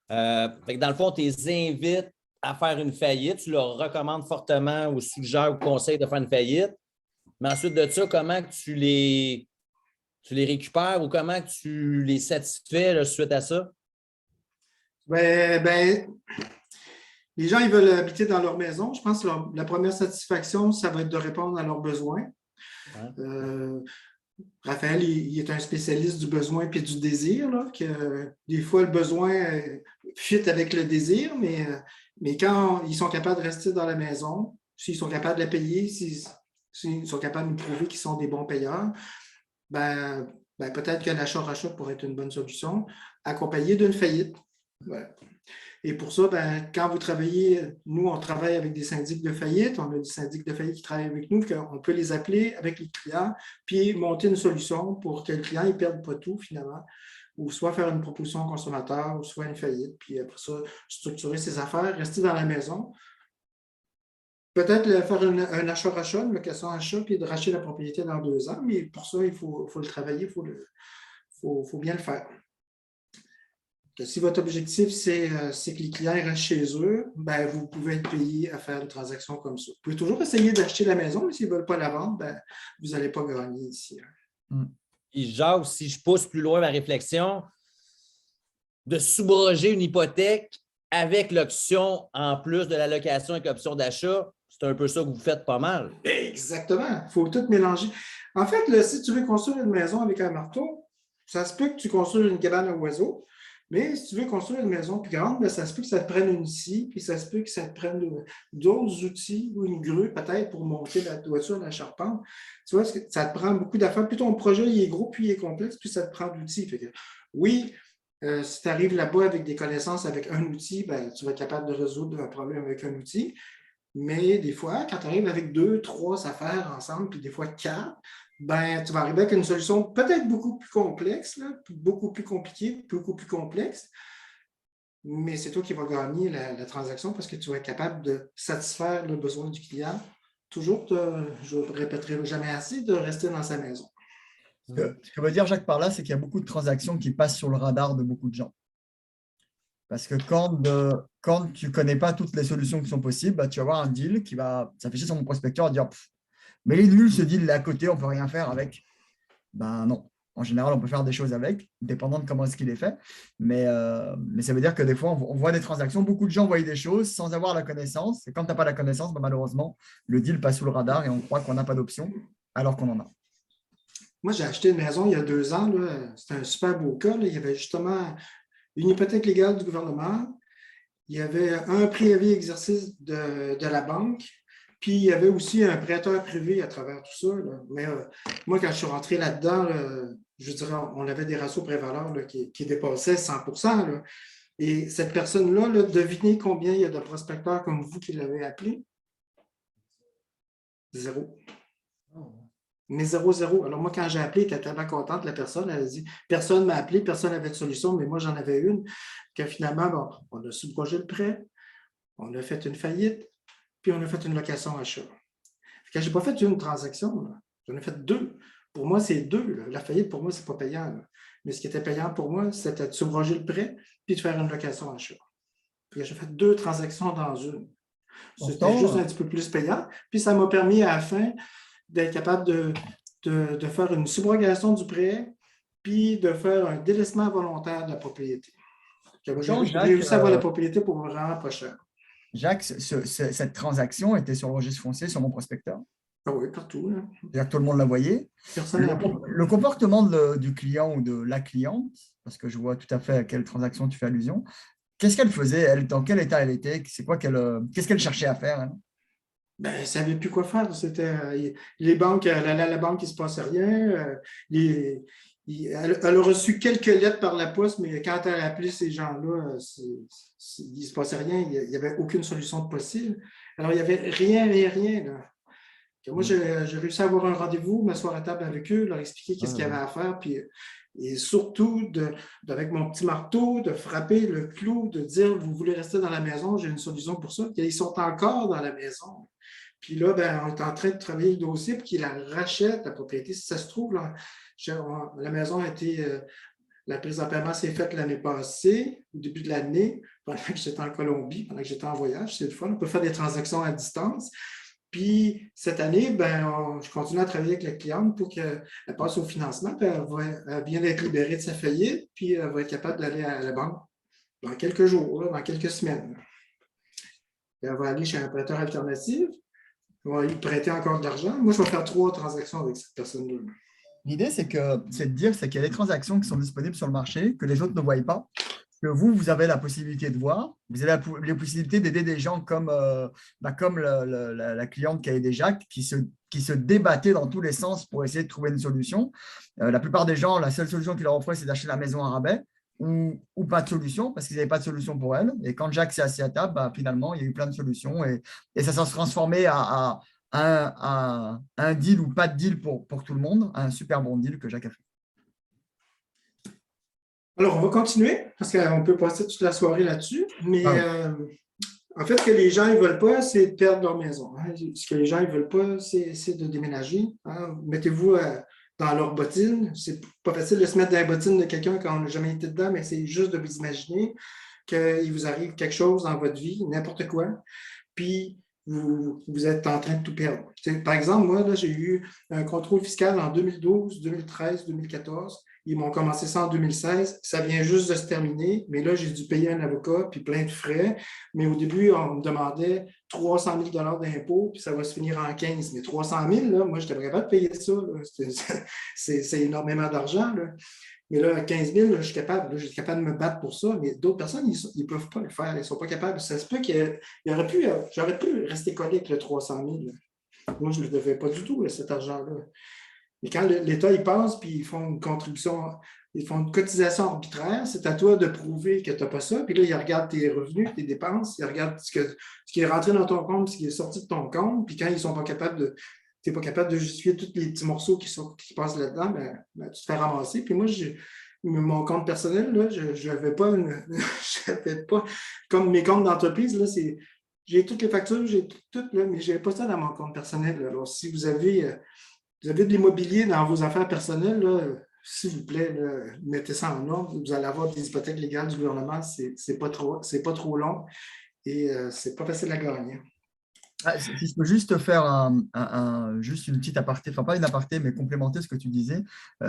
Fait que dans le fond, tu les invites à faire une faillite, tu leur recommandes fortement ou suggères ou conseilles de faire une faillite. Mais ensuite de ça, comment que tu les récupères ou comment que tu les satisfais là, suite à ça? Ben, les gens, ils veulent habiter dans leur maison. Je pense que la première satisfaction, ça va être de répondre à leurs besoins. Ouais. Raphaël, il est un spécialiste du besoin et du désir. Là, que des fois, le besoin fit avec le désir, mais quand ils sont capables de rester dans la maison, s'ils sont capables de la payer, s'ils sont capables de nous prouver qu'ils sont des bons payeurs, ben peut-être que l'achat-rachat pourrait être une bonne solution, accompagné d'une faillite. Ouais. Et pour ça, quand vous travaillez, nous, on travaille avec des syndics de faillite, on a des syndics de faillite qui travaillent avec nous, on peut les appeler avec les clients, puis monter une solution pour que le client ne perde pas tout finalement, ou soit faire une proposition au consommateur, ou soit une faillite, puis après ça, structurer ses affaires, rester dans la maison. Peut-être faire un achat-rachat, une location-achat, puis de racheter la propriété dans 2 ans, mais pour ça, il faut le travailler, il faut bien le faire. Que si votre objectif, c'est que les clients restent chez eux, vous pouvez être payé à faire une transaction comme ça. Vous pouvez toujours essayer d'acheter la maison, mais s'ils ne veulent pas la vendre, vous n'allez pas gagner ici. Et Jacques, si je pousse plus loin ma réflexion, de subroger une hypothèque avec l'option en plus de la location avec option d'achat, c'est un peu ça que vous faites pas mal. Exactement. Il faut tout mélanger. En fait, si tu veux construire une maison avec un marteau, ça se peut que tu construises une cabane à oiseaux, mais si tu veux construire une maison plus grande, ça se peut que ça te prenne une scie, puis ça se peut que ça te prenne d'autres outils ou une grue peut-être pour monter la toiture, la charpente. Tu vois, ça te prend beaucoup d'affaires. Plus ton projet il est gros, plus il est complexe, plus ça te prend d'outils. Oui, si tu arrives là-bas avec des connaissances avec un outil, tu vas être capable de résoudre un problème avec un outil. Mais des fois, quand tu arrives avec 2, 3 affaires ensemble, puis des fois 4, tu vas arriver avec une solution peut-être beaucoup plus complexe, là, beaucoup plus compliquée, beaucoup plus complexe, mais c'est toi qui vas gagner la transaction parce que tu vas être capable de satisfaire le besoin du client. Toujours, je ne répéterai jamais assez, de rester dans sa maison. Ce que veut dire Jacques par là, c'est qu'il y a beaucoup de transactions qui passent sur le radar de beaucoup de gens. Parce que quand tu ne connais pas toutes les solutions qui sont possibles, tu vas avoir un deal qui va s'afficher sur mon prospecteur et dire mais il est nul ce deal là à côté, on ne peut rien faire avec. Non. En général, on peut faire des choses avec, dépendant de comment est-ce qu'il est fait. Mais ça veut dire que des fois, on voit des transactions, beaucoup de gens voient des choses sans avoir la connaissance. Et quand tu n'as pas la connaissance, malheureusement, le deal passe sous le radar et on croit qu'on n'a pas d'option alors qu'on en a. Moi, j'ai acheté une maison il y a 2 ans. C'était un super beau cas. Là. Il y avait justement une hypothèque légale du gouvernement. Il y avait un préavis exercice de la banque. Puis, il y avait aussi un prêteur privé à travers tout ça. Là. Mais moi, quand je suis rentré là-dedans, je dirais, on avait des ratios prévaleurs qui dépassaient 100%. Là. Et cette personne-là, devinez combien il y a de prospecteurs comme vous qui l'avez appelé? 0. Mais 0. Alors, moi, quand j'ai appelé, elle était tellement contente, la personne, elle a dit personne ne m'a appelé, personne n'avait de solution, mais moi, j'en avais une. Que finalement, bon, on a subroger le prêt, on a fait une faillite, puis on a fait une location achat. Je n'ai pas fait une transaction, là. J'en ai fait 2. Pour moi, c'est 2. Là. La faillite, pour moi, ce n'est pas payant. Là. Mais ce qui était payant pour moi, c'était de subroger le prêt, puis de faire une location achat. Puis j'ai fait 2 transactions dans une. C'était juste un petit peu plus payant. Puis ça m'a permis à la fin d'être capable de faire une subrogation du prêt, puis de faire un délaissement volontaire de la propriété. J'ai réussi à avoir la propriété pour vraiment pas cher. Jacques, cette transaction était sur le registre foncier, sur mon prospecteur. Ah oui, partout. C'est-à-dire que tout le monde la voyait. Le comportement du client ou de la cliente, parce que je vois tout à fait à quelle transaction tu fais allusion, qu'est-ce qu'elle faisait, elle? Dans quel état elle était? Qu'est-ce qu'elle cherchait à faire? Elle ne savait plus quoi faire. C'était les banques, elle allait à la banque, il ne se passait rien. Elle a reçu quelques lettres par la poste, mais quand elle a appelé ces gens-là, il ne se passait rien. Il n'y avait aucune solution possible. Alors, il n'y avait rien. Là. Moi, j'ai réussi à avoir un rendez-vous, m'asseoir à table avec eux, leur expliquer qu'est-ce qu'il y avait à faire, puis, et surtout, avec mon petit marteau, de frapper le clou, de dire « Vous voulez rester dans la maison, j'ai une solution pour ça. » Ils sont encore dans la maison. Puis là, on est en train de travailler le dossier pour qu'ils la rachètent, la propriété. Si ça se trouve, là, la maison a été... la prise en paiement s'est faite l'année passée, au début de l'année, pendant que j'étais en Colombie, pendant que j'étais en voyage. C'est le fun. On peut faire des transactions à distance. Puis cette année, je continue à travailler avec la cliente pour qu'elle passe au financement. Puis elle vient d'être libérée de sa faillite, puis elle va être capable d'aller à la banque dans quelques jours, là, dans quelques semaines. Puis elle va aller chez un prêteur alternatif. On va lui prêter encore de l'argent. Moi, je vais faire 3 transactions avec cette personne-là. L'idée, c'est de dire qu'il y a des transactions qui sont disponibles sur le marché, que les autres ne voient pas, que vous avez la possibilité de voir. Vous avez la possibilité d'aider des gens comme la cliente qui a aidé Jacques, qui se débattait dans tous les sens pour essayer de trouver une solution. La plupart des gens, la seule solution qu'ils leur offraient, c'est d'acheter la maison à rabais ou pas de solution, parce qu'ils n'avaient pas de solution pour elle. Et quand Jacques s'est assis à table, finalement, il y a eu plein de solutions et ça s'est transformé à un deal ou pas de deal pour tout le monde, un super bon deal que Jacques a fait. Alors, on va continuer, parce qu'on peut passer toute la soirée là-dessus, mais en fait, ce que les gens ne veulent pas, c'est de perdre leur maison. Hein. Ce que les gens ne veulent pas, c'est de déménager. Hein. Mettez-vous dans leurs bottines. C'est pas facile de se mettre dans les bottines de quelqu'un quand on n'a jamais été dedans, mais c'est juste de vous imaginer qu'il vous arrive quelque chose dans votre vie, n'importe quoi, puis vous êtes en train de tout perdre. Par exemple, moi, j'ai eu un contrôle fiscal en 2012, 2013, 2014. Ils m'ont commencé ça en 2016. Ça vient juste de se terminer, mais là, j'ai dû payer un avocat puis plein de frais. Mais au début, on me demandait 300 000 d'impôts, puis ça va se finir en 15. Mais 300 000, là, moi, je devrais pas payer ça. C'est énormément d'argent. Mais là, 15 000, là, je suis capable de me battre pour ça. Mais d'autres personnes, ils ne peuvent pas le faire. Ils ne sont pas capables. Ça se peut j'aurais pu rester collé avec le 300 000. Moi, je ne le devais pas du tout, cet argent-là. Et quand l'État y passe, puis ils font une contribution, ils font une cotisation arbitraire, c'est à toi de prouver que tu n'as pas ça. Puis là, ils regardent tes revenus, tes dépenses, ils regardent ce qui est rentré dans ton compte, ce qui est sorti de ton compte. Puis quand ils ne sont pas capables tu n'es pas capable de justifier tous les petits morceaux qui passent là-dedans, tu te fais ramasser. Puis moi, mon compte personnel, là, je n'avais pas, comme mes comptes d'entreprise, là, j'ai toutes les factures, j'ai tout, là, mais je n'avais pas ça dans mon compte personnel. Là. Alors, si vous avez de l'immobilier dans vos affaires personnelles, là, s'il vous plaît, là, mettez ça en ordre. Vous allez avoir des hypothèques légales du gouvernement, c'est pas trop long et c'est pas facile à gagner. Si je peux juste faire juste une petite aparté, enfin pas une aparté, mais complémenter ce que tu disais.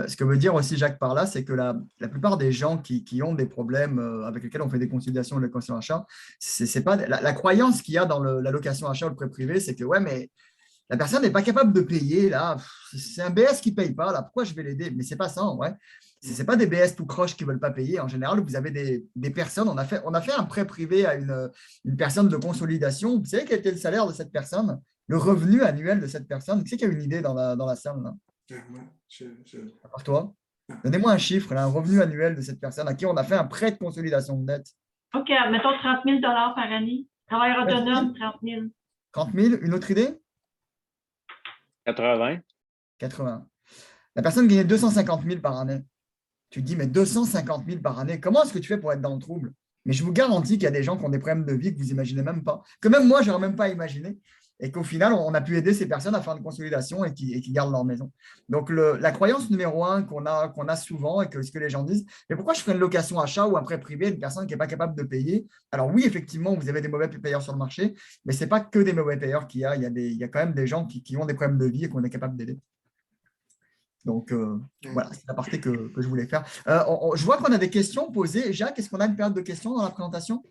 Ce que veut dire aussi Jacques par là, c'est que la plupart des gens qui ont des problèmes avec lesquels on fait des conciliations de location achat, c'est pas la croyance qu'il y a dans la location achat ou le prêt privé, c'est que ouais, mais la personne n'est pas capable de payer, là. C'est un BS qui ne paye pas, là. Pourquoi je vais l'aider? Mais ce n'est pas ça, en vrai. Ce n'est pas des BS tout croche qui ne veulent pas payer. En général, vous avez des personnes. On a fait un prêt privé à une personne de consolidation. Vous savez quel était le salaire de cette personne? Le revenu annuel de cette personne? Qui c'est qui a une idée dans la salle, là? À part toi? Donnez-moi un chiffre, là, un revenu annuel de cette personne à qui on a fait un prêt de consolidation de dette. OK, mettons 30 000 par année. Travailleur autonome, 30 000. 30 000, une autre idée? 80. 80. La personne gagnait 250 000 par année. Tu te dis, mais 250 000 par année, comment est-ce que tu fais pour être dans le trouble? Mais je vous garantis qu'il y a des gens qui ont des problèmes de vie que vous n'imaginez même pas, que même moi, je n'aurais même pas imaginé, et qu'au final, on a pu aider ces personnes à faire une consolidation et qui gardent leur maison. Donc, la croyance numéro 1 qu'on a souvent, et que ce que les gens disent, mais pourquoi je ferais une location achat ou un prêt privé à une personne qui n'est pas capable de payer? Alors oui, effectivement, vous avez des mauvais payeurs sur le marché, mais ce n'est pas que des mauvais payeurs qu'il y a. Il y a quand même des gens qui ont des problèmes de vie et qu'on est capable d'aider. Donc, voilà, c'est la partie que je voulais faire. Je vois qu'on a des questions posées. Jacques, est-ce qu'on a une période de questions dans la présentation?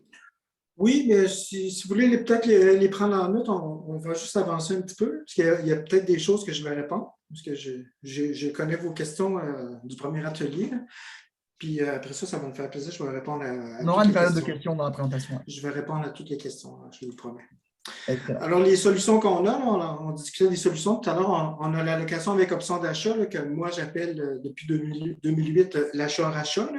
Oui, mais si vous voulez peut-être les prendre en note, on va juste avancer un petit peu, parce qu'il y a peut-être des choses que je vais répondre, parce que je connais vos questions du premier atelier. Puis après ça va me faire plaisir, je vais répondre à on aura une période de questions dans la présentation. Je vais répondre à toutes les questions, je vous le promets. Excellent. Alors, les solutions qu'on a, on discutait des solutions. Tout à l'heure, on a la location avec option d'achat, que moi, j'appelle depuis 2008 l'achat-rachat.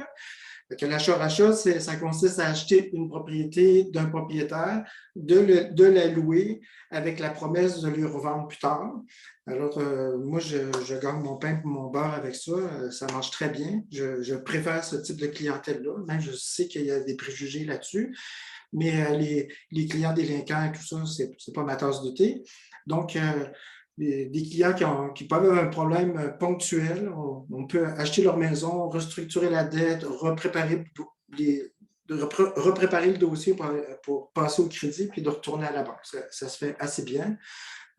L'achat-rachat, ça consiste à acheter une propriété d'un propriétaire, de la louer avec la promesse de lui revendre plus tard. Alors, moi, je gagne mon pain pour mon beurre avec ça. Ça marche très bien. Je préfère ce type de clientèle-là. Même, je sais qu'il y a des préjugés là-dessus. Mais les clients délinquants et tout ça, c'est pas ma tasse de thé. Donc, des clients qui peuvent avoir un problème ponctuel, on peut acheter leur maison, restructurer la dette, repréparer le dossier pour passer au crédit puis de retourner à la banque. Ça se fait assez bien.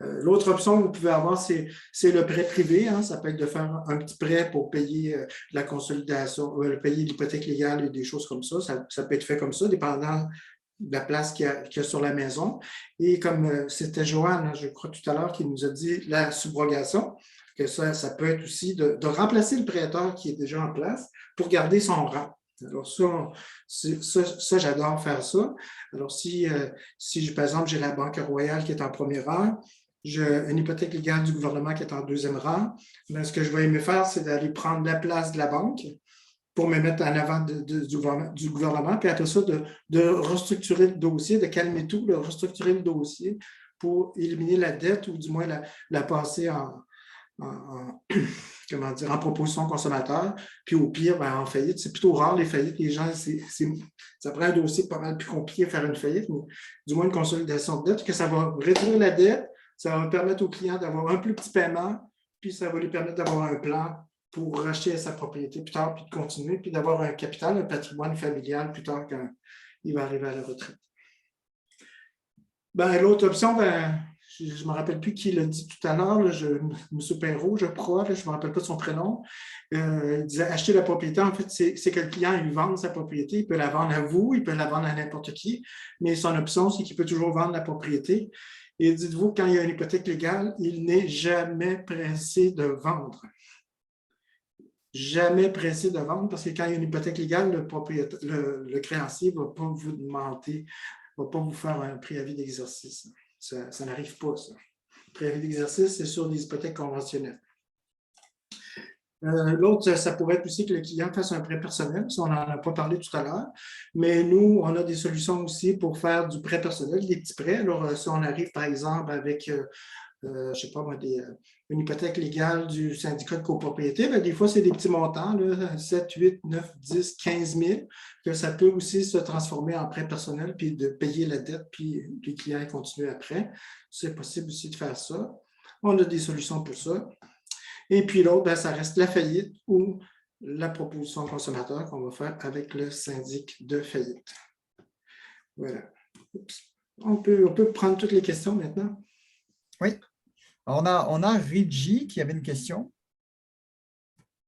L'autre option que vous pouvez avoir, c'est le prêt privé. Ça peut être de faire un petit prêt pour payer la consolidation, payer l'hypothèque légale et des choses comme ça. Ça peut être fait comme ça, dépendant de la place qu'il y a sur la maison. Et comme c'était Joanne, je crois tout à l'heure, qui nous a dit la subrogation, que ça peut être aussi de remplacer le prêteur qui est déjà en place pour garder son rang. Alors ça j'adore faire ça. Alors si par exemple, j'ai la Banque Royale qui est en premier rang, j'ai une hypothèque légale du gouvernement qui est en deuxième rang, mais ce que je vais aimer faire, c'est d'aller prendre la place de la banque pour me mettre en avant du gouvernement, puis après ça, de restructurer le dossier, de calmer tout, de restructurer le dossier pour éliminer la dette ou du moins la passer comment dire, en proposition consommateur, puis au pire, en faillite. C'est plutôt rare les faillites. Les gens, ça prend un dossier pas mal plus compliqué à faire une faillite, mais du moins une consolidation de dette, que ça va réduire la dette, ça va permettre aux clients d'avoir un plus petit paiement, puis ça va lui permettre d'avoir un plan pour racheter sa propriété plus tard, puis de continuer, puis d'avoir un capital, un patrimoine familial plus tard quand il va arriver à la retraite. L'autre option, je ne me rappelle plus qui l'a dit tout à l'heure, M. Perrault, je crois, je ne me rappelle pas de son prénom, il disait acheter la propriété, en fait, c'est que le client lui vende sa propriété, il peut la vendre à vous, il peut la vendre à n'importe qui, mais son option, c'est qu'il peut toujours vendre la propriété. Et dites-vous, quand il y a une hypothèque légale, il n'est jamais pressé de vendre. Jamais pressé de vendre parce que quand il y a une hypothèque légale, le créancier ne va pas vous demander, ne va pas vous faire un préavis d'exercice. Ça n'arrive pas, ça. Le préavis d'exercice, c'est sur des hypothèques conventionnelles. L'autre, ça pourrait être aussi que le client fasse un prêt personnel, ça on n'en a pas parlé tout à l'heure, mais nous, on a des solutions aussi pour faire du prêt personnel, des petits prêts. Alors, si on arrive par exemple avec je ne sais pas moi, une hypothèque légale du syndicat de copropriété, des fois, c'est des petits montants, là, 7, 8, 9, 10, 15 000, que ça peut aussi se transformer en prêt personnel, puis de payer la dette, puis les clients continuent après. C'est possible aussi de faire ça. On a des solutions pour ça. Et puis l'autre, ça reste la faillite ou la proposition consommateur qu'on va faire avec le syndic de faillite. Voilà. On peut prendre toutes les questions maintenant. Oui. On a Rigi qui avait une question.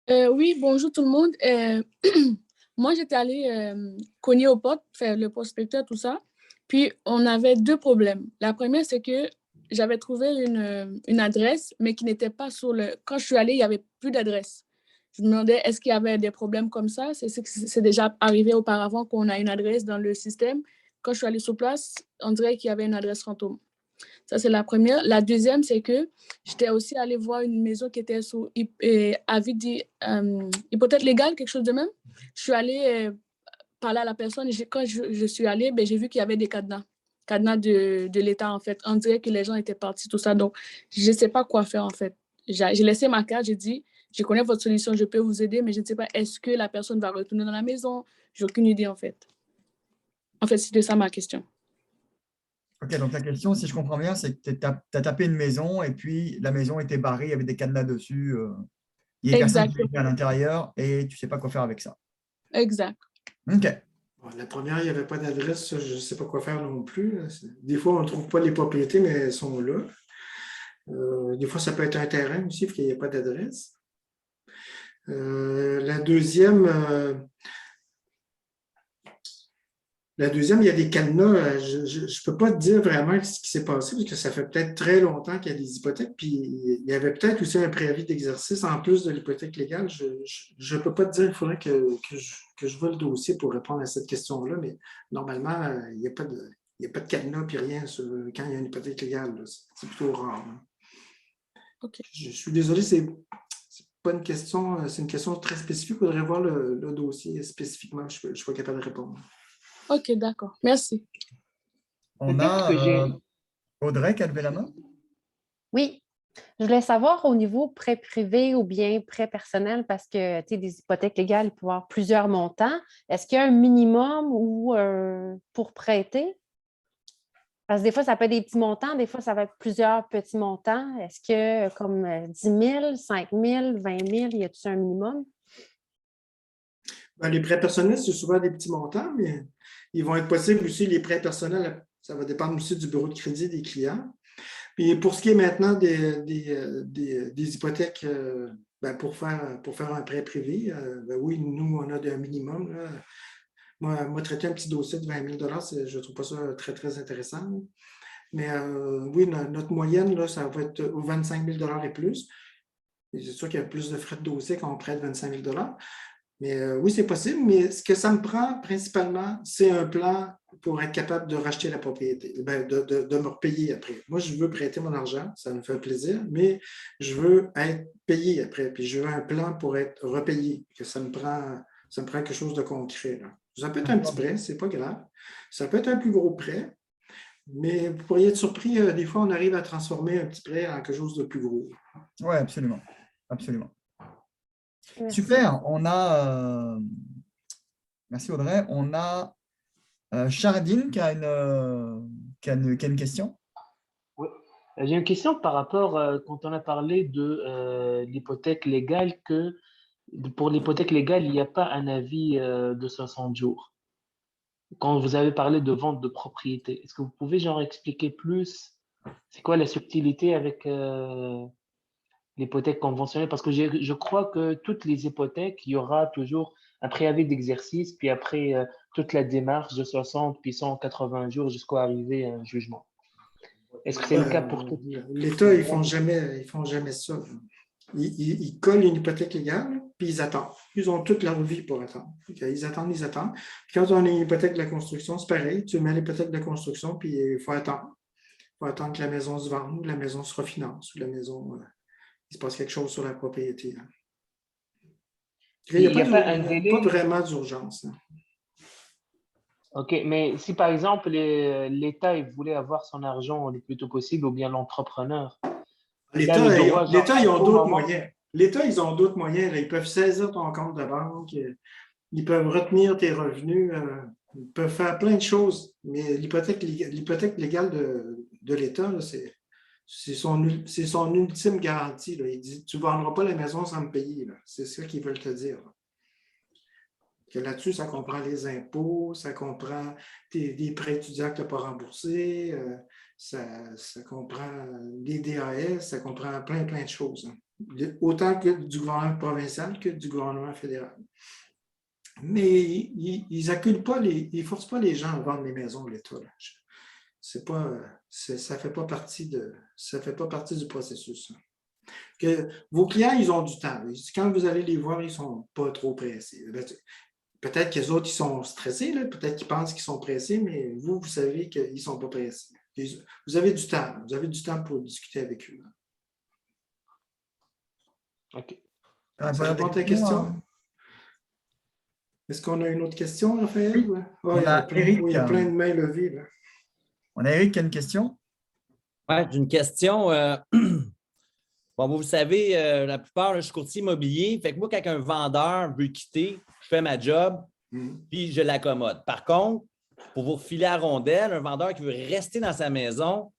Oui, bonjour tout le monde. Moi, j'étais allée cogner aux portes, faire le prospecteur, tout ça. Puis, on avait deux problèmes. La première, c'est que j'avais trouvé une adresse, mais qui n'était pas sur le... Quand je suis allée, il n'y avait plus d'adresse. Je me demandais, est-ce qu'il y avait des problèmes comme ça? C'est déjà arrivé auparavant qu'on a une adresse dans le système. Quand je suis allée sur place, on dirait qu'il y avait une adresse fantôme. Ça, c'est la première. La deuxième, c'est que j'étais aussi allée voir une maison qui était sous avis d'hypothèque légale, quelque chose de même. Je suis allée parler à la personne et quand je suis allée, j'ai vu qu'il y avait des cadenas. cadenas de l'État, en fait. On dirait que les gens étaient partis, tout ça. Donc, je ne sais pas quoi faire, en fait. J'ai laissé ma carte, j'ai dit, je connais votre solution, je peux vous aider, mais je ne sais pas, est-ce que la personne va retourner dans la maison? J'ai aucune idée, en fait. En fait, c'était ça ma question. Ok, donc la question, si je comprends bien, c'est que tu as tapé une maison et puis la maison était barrée, il y avait des cadenas dessus. Il y a personne qui était à l'intérieur et tu ne sais pas quoi faire avec ça. Exact. Ok. La première, il n'y avait pas d'adresse, je ne sais pas quoi faire non plus. Des fois, on ne trouve pas les propriétés, mais elles sont là. Des fois, ça peut être un terrain aussi, parce qu'il n'y a pas d'adresse. La deuxième, il y a des cadenas. Je ne peux pas te dire vraiment ce qui s'est passé, parce que ça fait peut-être très longtemps qu'il y a des hypothèques, puis il y avait peut-être aussi un préavis d'exercice en plus de l'hypothèque légale. Je ne peux pas te dire, il faudrait que je vois le dossier pour répondre à cette question-là, mais normalement, il n'y a pas de cadenas puis rien quand il y a une hypothèque légale. C'est plutôt rare. Okay. Je suis désolé, c'est pas une question, c'est une question très spécifique. Il faudrait voir le dossier spécifiquement. Je ne suis pas capable de répondre. OK, d'accord. Merci. On a Audrey qui a levé la main. Oui. Je voulais savoir au niveau prêt privé ou bien prêt personnel, parce que des hypothèques légales, il peut y avoir plusieurs montants. Est-ce qu'il y a un minimum ou pour prêter? Parce que des fois, ça peut être des petits montants, des fois, ça va être plusieurs petits montants. Est-ce que comme 10 000, 5 000, 20 000, y a-t-il un minimum? Les prêts personnels, c'est souvent des petits montants, mais ils vont être possibles aussi, les prêts personnels, ça va dépendre aussi du bureau de crédit des clients. Puis pour ce qui est maintenant des hypothèques pour faire un prêt privé, oui, nous, on a un minimum. Là. Moi, traiter un petit dossier de 20 000 je ne trouve pas ça très, très intéressant. Mais oui, notre moyenne, là, ça va être 25 000 et plus. Et c'est sûr qu'il y a plus de frais de dossier quand on prête 25 000 Mais oui, c'est possible, mais ce que ça me prend principalement, c'est un plan pour être capable de racheter la propriété, de me repayer après. Moi, je veux prêter mon argent, ça me fait plaisir, mais je veux être payé après, puis je veux un plan pour être repayé, que ça me prend quelque chose de concret. Là. Ça peut être un petit prêt, c'est pas grave. Ça peut être un plus gros prêt, mais vous pourriez être surpris, des fois, on arrive à transformer un petit prêt en quelque chose de plus gros. Oui, absolument. Absolument. Merci. Super. On a, merci Audrey, on a Chardine qui a une question. Oui. J'ai une question par rapport, quand on a parlé de l'hypothèque légale, que pour l'hypothèque légale, il n'y a pas un avis de 60 jours. Quand vous avez parlé de vente de propriété, est-ce que vous pouvez expliquer plus, c'est quoi la subtilité avec l'hypothèque conventionnelle? Parce que je crois que toutes les hypothèques, il y aura toujours un préavis d'exercice, puis après toute la démarche de 60 puis 180 jours jusqu'à arriver à un jugement. Est-ce que c'est le cas pour tout? L'État, ils ne font jamais ça. Ils collent une hypothèque légale, puis ils attendent. Ils ont toute leur vie pour attendre. Ils attendent. Puis quand on a une hypothèque de la construction, c'est pareil. Tu mets l'hypothèque de la construction, puis il faut attendre. Il faut attendre que la maison se vende, que la maison se refinance, ou la maison, il se passe quelque chose sur la propriété. Il n'y a pas vraiment d'urgence. OK, mais si par exemple l'État voulait avoir son argent le plus tôt possible, ou bien l'entrepreneur, l'État, ils ont d'autres moyens. L'État, ils ont d'autres moyens. Là. Ils peuvent saisir ton compte de banque, ils peuvent retenir tes revenus, ils peuvent faire plein de choses. Mais l'hypothèque légale de l'État, c'est son ultime garantie. Là. Il dit, tu ne vendras pas la maison sans me payer. C'est ça qu'ils veulent te dire. Que là-dessus, ça comprend les impôts, ça comprend des prêts étudiants que tu n'as pas remboursés, ça comprend les DAS, ça comprend plein de choses. Autant que du gouvernement provincial que du gouvernement fédéral. Mais ils acculent pas, ils forcent pas les gens à vendre les maisons, l'État. Ça fait pas partie du processus. Que vos clients, ils ont du temps. Quand vous allez les voir, ils ne sont pas trop pressés. Peut-être que les autres, ils sont stressés, peut-être qu'ils pensent qu'ils sont pressés, mais vous savez qu'ils ne sont pas pressés. Vous avez du temps. Vous avez du temps pour discuter avec eux. OK. Ça répond à ta question? Est-ce qu'on a une autre question, Raphaël? Oui. Il y a plein de mains levées. Là. On a Eric qui a une question. Oui, j'ai une question. Bon, vous savez, la plupart, là, je suis courtier immobilier. Fait que moi, quand un vendeur veut quitter, je fais ma job, puis je l'accommode. Par contre, pour vous refiler à rondelle, un vendeur qui veut rester dans sa maison,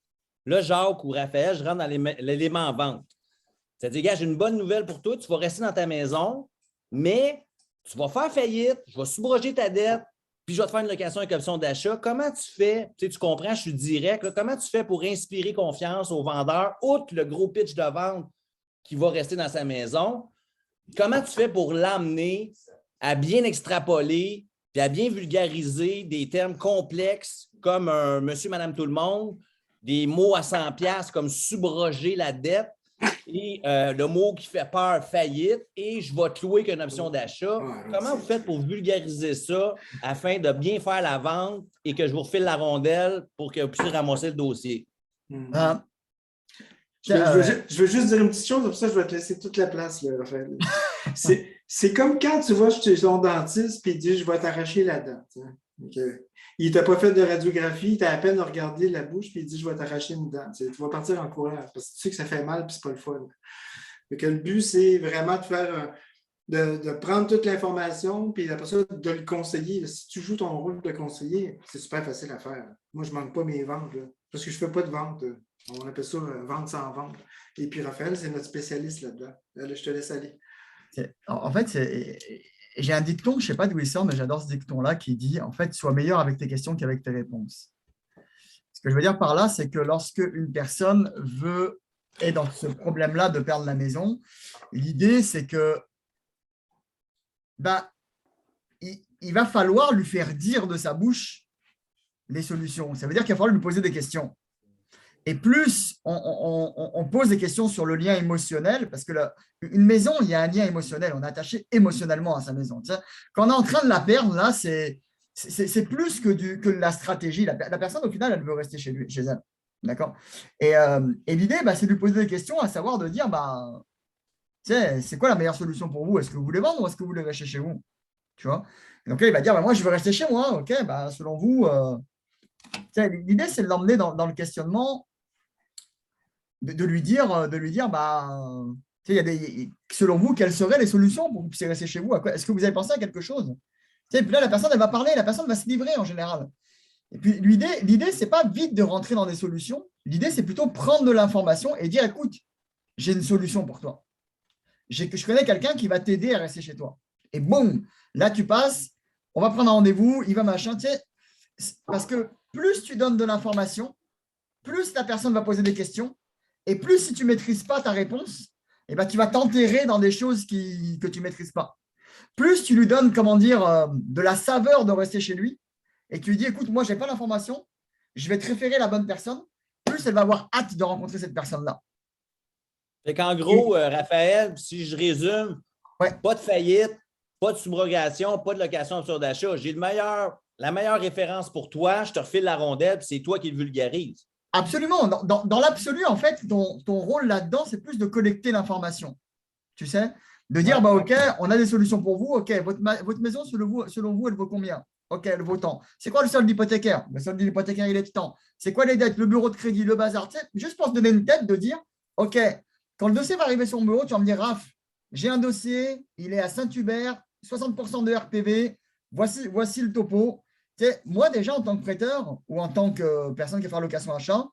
là, Jacques ou Raphaël, je rentre dans l'élément vente. C'est-à-dire, gars, j'ai une bonne nouvelle pour toi, tu vas rester dans ta maison, mais tu vas faire faillite, je vais subroger ta dette, puis je vais te faire une location avec option d'achat. Comment tu fais? Tu comprends, je suis direct. Là, comment tu fais pour inspirer confiance au vendeur, outre le gros pitch de vente qui va rester dans sa maison? Comment tu fais pour l'amener à bien extrapoler puis à bien vulgariser des termes complexes comme un monsieur, madame, tout le monde, des mots à 100$ comme subroger la dette et le mot qui fait peur, faillite, et je vais te louer qu'une option d'achat. Comment vous faites pour vulgariser ça afin de bien faire la vente et que je vous refile la rondelle pour que vous puissiez ramasser le dossier? Je veux juste dire une petite chose, pour ça je vais te laisser toute la place, là, Raphaël. C'est comme quand tu vas chez ton dentiste et il dit « je vais t'arracher la dent ». Il ne t'a pas fait de radiographie, il t'a à peine regardé la bouche puis il dit « je vais t'arracher une dent ». Tu vas partir en courant parce que tu sais que ça fait mal et ce n'est pas le fun. Donc, le but, c'est vraiment de prendre toute l'information puis après ça, de le conseiller. Si tu joues ton rôle de conseiller, c'est super facile à faire. Moi, je ne manque pas mes ventes là, parce que je ne fais pas de vente. On appelle ça vente sans vente. Et puis, Raphaël, c'est notre spécialiste là-dedans. Là, je te laisse aller. En fait, j'ai un dicton, je ne sais pas d'où il sort, mais j'adore ce dicton-là qui dit, en fait, sois meilleur avec tes questions qu'avec tes réponses. Ce que je veux dire par là, c'est que lorsque une personne est dans ce problème-là de perdre la maison, l'idée, c'est que il va falloir lui faire dire de sa bouche les solutions. Ça veut dire qu'il va falloir lui poser des questions. Et plus on pose des questions sur le lien émotionnel, parce que une maison, il y a un lien émotionnel, on est attaché émotionnellement à sa maison. Quand on est en train de la perdre, là, c'est plus que la stratégie. La personne, au final, elle veut rester chez elle. D'accord ? Et l'idée, c'est de lui poser des questions, à savoir de dire, c'est quoi la meilleure solution pour vous ? Est-ce que vous voulez vendre ou est-ce que vous voulez rester chez vous ? Tu vois ? Et donc là, il va dire, moi, je veux rester chez moi. OK, selon vous, l'idée, c'est de l'emmener dans le questionnement, de lui dire, selon vous, quelles seraient les solutions pour que vous puissiez rester chez vous ? Est-ce que vous avez pensé à quelque chose ? Et puis là, la personne, elle va parler, la personne va se livrer en général. Et puis l'idée, ce n'est pas vite de rentrer dans des solutions. L'idée, c'est plutôt prendre de l'information et dire, écoute, j'ai une solution pour toi. Je connais quelqu'un qui va t'aider à rester chez toi. Et boum, là, tu passes, on va prendre un rendez-vous, il va machin. Parce que plus tu donnes de l'information, plus la personne va poser des questions. Et plus, si tu ne maîtrises pas ta réponse, tu vas t'enterrer dans des choses que tu ne maîtrises pas. Plus tu lui donnes, de la saveur de rester chez lui, et tu lui dis, écoute, moi, je n'ai pas l'information, je vais te référer la bonne personne, plus elle va avoir hâte de rencontrer cette personne-là. Fait qu'en gros, Raphaël, si je résume, pas de faillite, pas de subrogation, pas de location option d'achat. J'ai la meilleure référence pour toi, je te refile la rondelle, puis c'est toi qui le vulgarise. Absolument. Dans l'absolu, en fait, ton rôle là-dedans, c'est plus de collecter l'information. Tu sais, de dire, OK, on a des solutions pour vous. OK, votre maison, selon vous, elle vaut combien? OK, elle vaut tant. C'est quoi le solde hypothécaire? Le solde hypothécaire, il est de tant. C'est quoi les dettes? Le bureau de crédit, le bazar. Tu sais, juste pour se donner une tête, de dire, OK, quand le dossier va arriver sur mon bureau, tu vas me dire, Raph, j'ai un dossier, il est à Saint-Hubert, 60% de RPV, voici le topo. Tu sais, moi, déjà, en tant que prêteur ou en tant que personne qui fait location achat,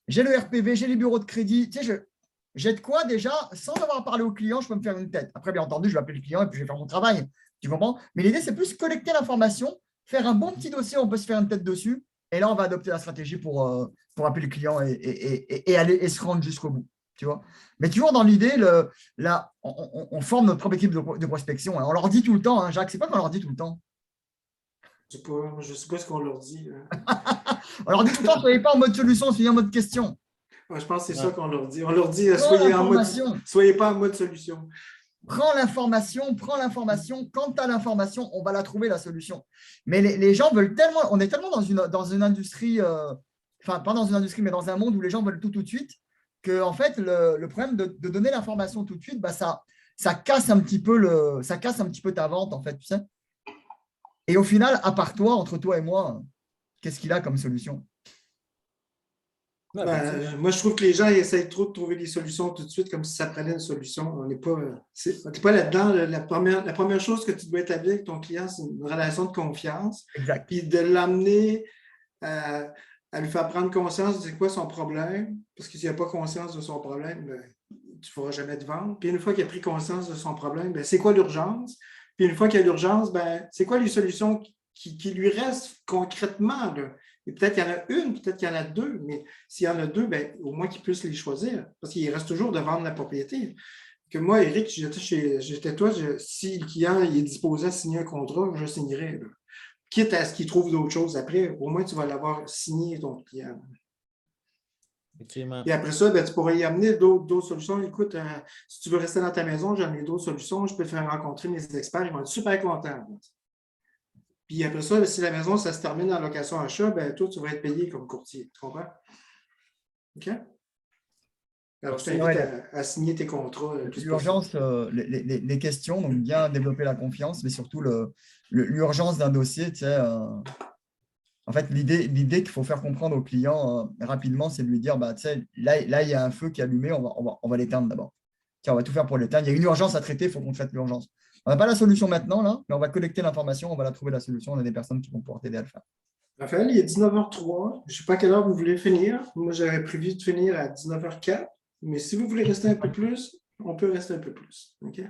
j'ai le RPV, j'ai les bureaux de crédit. Tu sais, j'ai de quoi déjà, sans avoir parlé au client, je peux me faire une tête. Après, bien entendu, je vais appeler le client et puis je vais faire mon travail. Tu comprends? Mais l'idée, c'est plus collecter l'information, faire un bon petit dossier, on peut se faire une tête dessus. Et là, on va adopter la stratégie pour appeler le client et aller et se rendre jusqu'au bout. Tu vois? Mais toujours dans l'idée, on forme notre propre équipe de prospection. On leur dit tout le temps, hein, Jacques, c'est pas qu'on leur dit tout le temps. Je ne sais pas ce qu'on leur dit. On leur dit tout le temps, soyez pas en mode solution, soyez en mode question. Je pense que c'est ça qu'on leur dit. On leur dit, soyez pas en mode solution. Prends l'information. Quand tu as l'information, on va la trouver, la solution. Mais les gens veulent tellement, on est tellement dans une industrie, pas dans une industrie, mais dans un monde où les gens veulent tout de suite, que en fait, le problème de donner l'information tout de suite, ça casse un petit peu ta vente, en fait, tu sais. Et au final, à part toi, entre toi et moi, qu'est-ce qu'il a comme solution? Ouais, effectivement. Moi, je trouve que les gens essayent trop de trouver des solutions tout de suite, comme si ça prenait une solution. On n'est pas, t'es pas là-dedans. La première chose que tu dois établir avec ton client, c'est une relation de confiance. Exact. Puis de l'amener à lui faire prendre conscience de c'est quoi son problème. Parce que s'il n'a pas conscience de son problème, ben, tu ne feras jamais de vente. Puis une fois qu'il a pris conscience de son problème, ben, c'est quoi l'urgence? Puis une fois qu'il y a l'urgence, ben, c'est quoi les solutions qui lui restent concrètement, là? Et peut-être qu'il y en a une, peut-être qu'il y en a deux, mais s'il y en a deux, ben, au moins qu'il puisse les choisir. Parce qu'il reste toujours de vendre la propriété. Que moi, Éric, j'étais toi, si le client il est disposé à signer un contrat, je signerais. Là. Quitte à ce qu'il trouve d'autres choses après, au moins tu vas l'avoir signé ton client. Effectivement. Et après ça, ben, tu pourrais y amener d'autres solutions. Écoute, si tu veux rester dans ta maison, j'en ai d'autres solutions. Je peux te faire rencontrer mes experts. Ils vont être super contents. Puis après ça, si la maison, ça se termine en location achat, ben toi, tu vas être payé comme courtier. Tu comprends? OK? Alors, je t'invite à signer tes contrats. L'urgence, les questions, donc bien développer la confiance, mais surtout l'urgence d'un dossier. Tu sais, en fait, l'idée qu'il faut faire comprendre au client rapidement, c'est de lui dire, bah, tu sais, là, il y a un feu qui est allumé, on va l'éteindre d'abord. Tiens, on va tout faire pour l'éteindre. Il y a une urgence à traiter, il faut qu'on traite l'urgence. On n'a pas la solution maintenant, là, mais on va collecter l'information, on va la trouver la solution. On a des personnes qui vont pouvoir t'aider à le faire. Raphaël, il est 19h03. Je ne sais pas à quelle heure vous voulez finir. Moi, j'avais prévu de finir à 19h04. Mais si vous voulez rester un peu plus, on peut rester un peu plus. OK?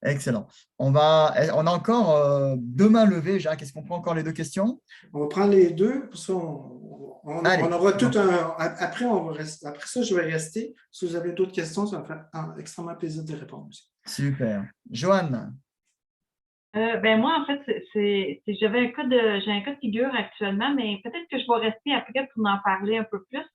Excellent. On a encore deux mains levées, Jacques. Est-ce qu'on prend encore les deux questions? On va prendre les deux. Pour ça, on aura tout un. Après, après ça, je vais rester. Si vous avez d'autres questions, ça va me faire extrêmement plaisir de répondre aussi. Super. Joanne? Ben moi, en fait, j'ai un cas de figure actuellement, mais peut-être que je vais rester après pour en parler un peu plus.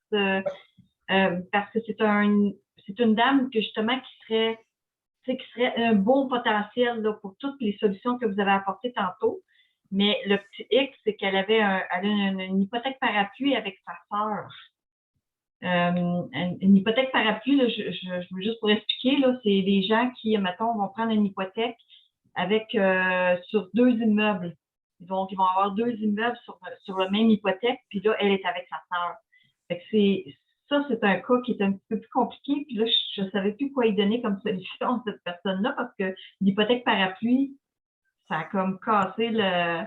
Parce que c'est une dame que justement qui serait un bon potentiel là, pour toutes les solutions que vous avez apportées tantôt. Mais le petit X, c'est qu'elle avait une hypothèque parapluie avec sa sœur. Une hypothèque parapluie, là, je veux juste pour expliquer, là, c'est des gens qui, mettons, vont prendre une hypothèque avec sur deux immeubles. Ils vont avoir deux immeubles sur la même hypothèque, puis là, elle est avec sa sœur. Fait que ça, c'est un cas qui est un petit peu plus compliqué. Puis là, je ne savais plus quoi y donner comme solution à cette personne-là parce que l'hypothèque parapluie, ça a comme cassé le.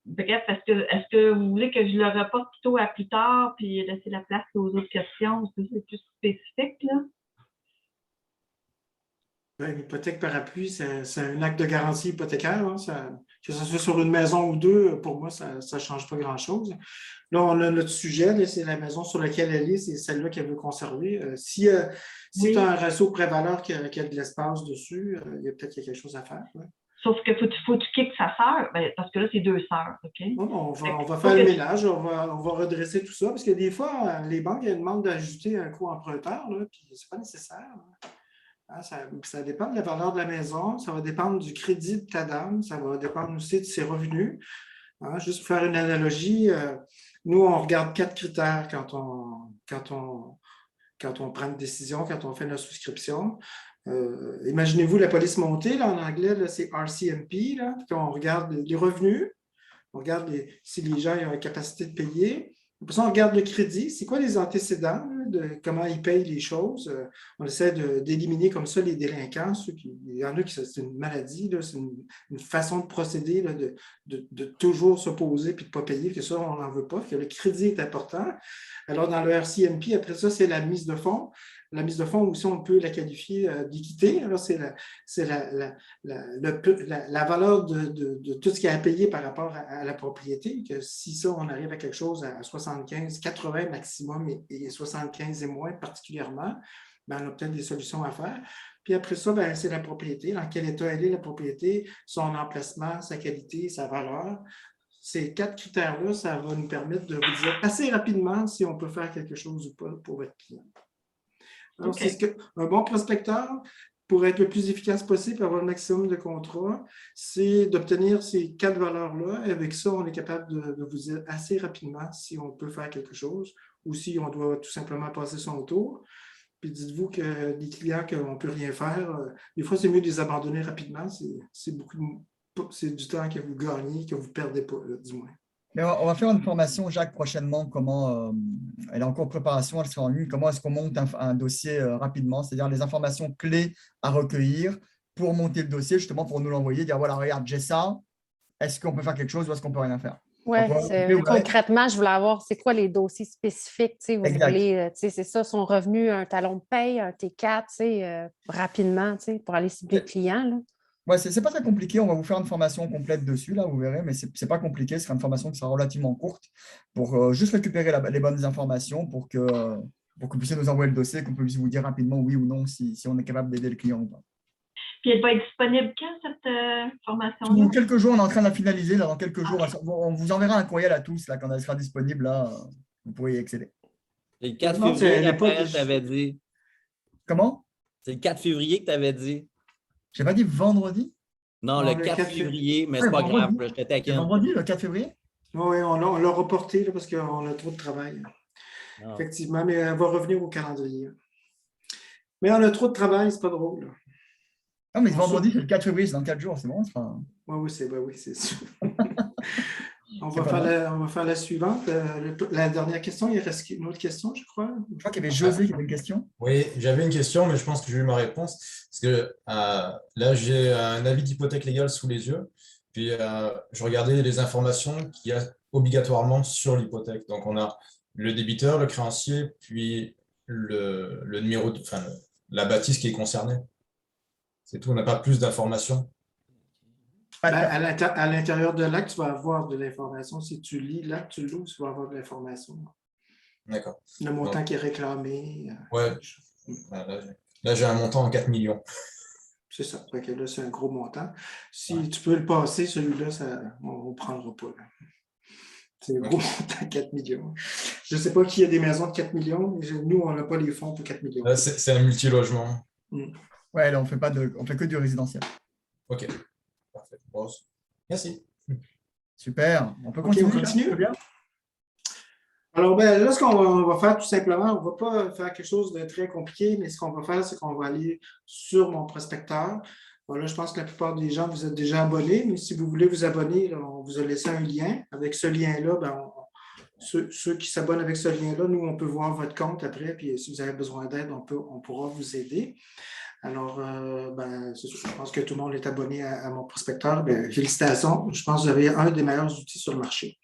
Bref, est-ce que vous voulez que je le reporte plutôt à plus tard puis laisser la place aux autres questions? C'est plus spécifique, là? L'hypothèque parapluie, c'est un acte de garantie hypothécaire. Hein, que ce soit sur une maison ou deux, pour moi, ça ne change pas grand-chose. Là, on a notre sujet, c'est la maison sur laquelle elle est, c'est celle-là qu'elle veut conserver. Si tu as un ratio pré-valeur qui a de l'espace dessus, il y a peut-être quelque chose à faire. Ouais. Sauf que faut tu kicks sa sœur, parce que là, c'est deux sœurs. OK? On va faire le ménage, on va redresser tout ça, parce que des fois, les banques elles demandent d'ajouter un coût emprunteur, là, puis ce n'est pas nécessaire. Hein. Ça dépend de la valeur de la maison, ça va dépendre du crédit de ta dame, ça va dépendre aussi de ses revenus. Hein, juste pour faire une analogie, nous, on regarde 4 critères quand on prend une décision, quand on fait notre souscription. Imaginez-vous la police montée, là, en anglais, là, c'est RCMP. Là, on regarde les revenus, on regarde si les gens ont la capacité de payer. Après ça, on regarde le crédit. C'est quoi les antécédents, là, comment ils payent les choses? On essaie d'éliminer comme ça les délinquants. Il y en a qui c'est une maladie, c'est une façon de procéder là, de toujours s'opposer et de ne pas payer. Que ça, on n'en veut pas. Que le crédit est important. Alors, dans le RCMP, après ça, c'est la mise de fonds. La mise de fonds aussi, on peut la qualifier d'équité. Alors, c'est la valeur de tout ce qu'il y a à payer par rapport à la propriété. Que si ça, on arrive à quelque chose à 75, 80 maximum et 75 et moins particulièrement, ben, on a peut-être des solutions à faire. Puis après ça, ben, c'est la propriété. Dans quel état elle est, la propriété, son emplacement, sa qualité, sa valeur. Ces 4 critères-là, ça va nous permettre de vous dire assez rapidement si on peut faire quelque chose ou pas pour votre client. Alors, c'est un bon prospecteur, pour être le plus efficace possible, avoir le maximum de contrats, c'est d'obtenir ces 4 valeurs-là. Et avec ça, on est capable de vous dire assez rapidement si on peut faire quelque chose ou si on doit tout simplement passer son tour. Puis dites-vous que des clients qu'on ne peut rien faire, des fois, c'est mieux de les abandonner rapidement. C'est du temps que vous gagnez, que vous ne perdez pas, là, du moins. Mais on va faire une formation, Jacques, prochainement. Comment elle est en cours de préparation, elle sera en ligne. Comment est-ce qu'on monte un dossier rapidement, c'est-à-dire les informations clés à recueillir pour monter le dossier, justement pour nous l'envoyer, dire voilà, regarde, j'ai ça. Est-ce qu'on peut faire quelque chose ou est-ce qu'on peut rien faire? Oui, concrètement, je voulais avoir, c'est quoi les dossiers spécifiques? Vous voulez, c'est ça, son revenu, un talon de paye, un T4, rapidement, pour aller cibler le client. Là. Ouais, c'est pas très compliqué. On va vous faire une formation complète dessus, là, vous verrez, mais c'est pas compliqué. Ce sera une formation qui sera relativement courte pour juste récupérer les bonnes informations pour que vous puissiez nous envoyer le dossier, qu'on puisse vous dire rapidement oui ou non si on est capable d'aider le client ou pas. Puis elle va être disponible quand, cette formation-là? Dans quelques jours, on est en train de la finaliser. Là, dans quelques jours, on vous enverra un courriel à tous là, quand elle sera disponible. Là, vous pourrez y accéder. C'est le 4 février, Raphaël, tu avais dit. Comment? C'est le 4 février que tu avais dit. Je n'ai pas dit vendredi? Non, le 4 février, mais c'est pas grave. Je te taquine. Vendredi, le 4 février? Oui, on l'a reporté là, parce qu'on a trop de travail. Non. Effectivement, mais elle va revenir au calendrier. Mais on a trop de travail, c'est pas drôle. Là. Non, mais vendredi, c'est le 4 février, c'est dans 4 jours, c'est bon? Oui, c'est sûr. On va faire la suivante. La dernière question, il reste une autre question, je crois. Je crois qu'il y avait José qui avait une question. Oui, j'avais une question, mais je pense que j'ai eu ma réponse. Parce que là, j'ai un avis d'hypothèque légale sous les yeux. Puis, je regardais les informations qu'il y a obligatoirement sur l'hypothèque. Donc, on a le débiteur, le créancier, puis le numéro, la bâtisse qui est concernée. C'est tout, on n'a pas plus d'informations. À l'intérieur de l'acte, tu vas avoir de l'information. Si tu lis l'acte, tu l'ouvres, tu vas avoir de l'information. D'accord. Le montant qui est réclamé. Ouais. Là, j'ai un montant en 4 millions. C'est ça. Là, c'est un gros montant. Si tu peux le passer, celui-là, on ne prendra pas. Là. C'est un gros montant, 4 millions. Je ne sais pas qui a des maisons de 4 millions. Nous, on n'a pas les fonds pour 4 millions. Là, c'est un multilogement. Ouais, là, on fait que du résidentiel. OK. Parfait. Bon, merci. Super. On peut continuer. On continue. Bien. Alors, là, ce qu'on va faire tout simplement, on ne va pas faire quelque chose de très compliqué, mais ce qu'on va faire, c'est qu'on va aller sur mon prospecteur. Là, je pense que la plupart des gens, vous êtes déjà abonnés, mais si vous voulez vous abonner, là, on vous a laissé un lien. Avec ce lien-là, ceux qui s'abonnent avec ce lien-là, nous, on peut voir votre compte après, puis si vous avez besoin d'aide, on pourra vous aider. Alors, je pense que tout le monde est abonné à mon prospecteur. Félicitations. Je pense que vous avez un des meilleurs outils sur le marché.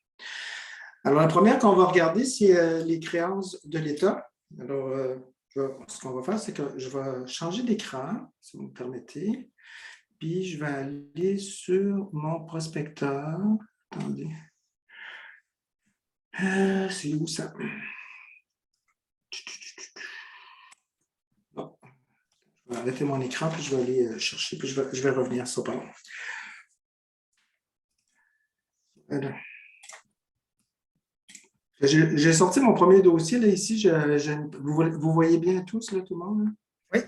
Alors, la première qu'on va regarder, c'est les créances de l'État. Alors, ce qu'on va faire, c'est que je vais changer d'écran, si vous me permettez. Puis, je vais aller sur mon prospecteur. Attendez. C'est où ça? Bon. Je vais arrêter mon écran, puis je vais aller chercher, puis je vais revenir sur ça. Voilà. J'ai sorti mon premier dossier, là, ici. Vous voyez bien tous, là, tout le monde? Là? Oui.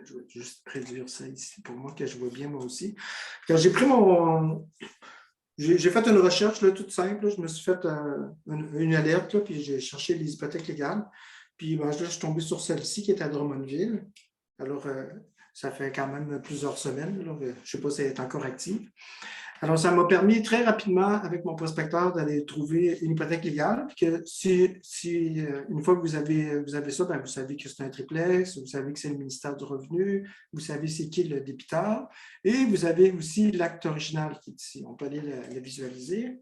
Je vais juste réduire ça ici pour moi, que je vois bien moi aussi. Quand j'ai pris j'ai fait une recherche là, toute simple. Là. Je me suis fait une alerte, là, puis j'ai cherché les hypothèques légales. Puis là, je suis tombé sur celle-ci qui est à Drummondville. Alors, ça fait quand même plusieurs semaines. Là. Je ne sais pas si elle est encore active. Alors, ça m'a permis très rapidement, avec mon prospecteur, d'aller trouver une hypothèque légale. Puis que si une fois que vous avez ça, vous savez que c'est un triplex, vous savez que c'est le ministère du Revenu, vous savez c'est qui le débiteur, et vous avez aussi l'acte original qui est ici. On peut aller le visualiser.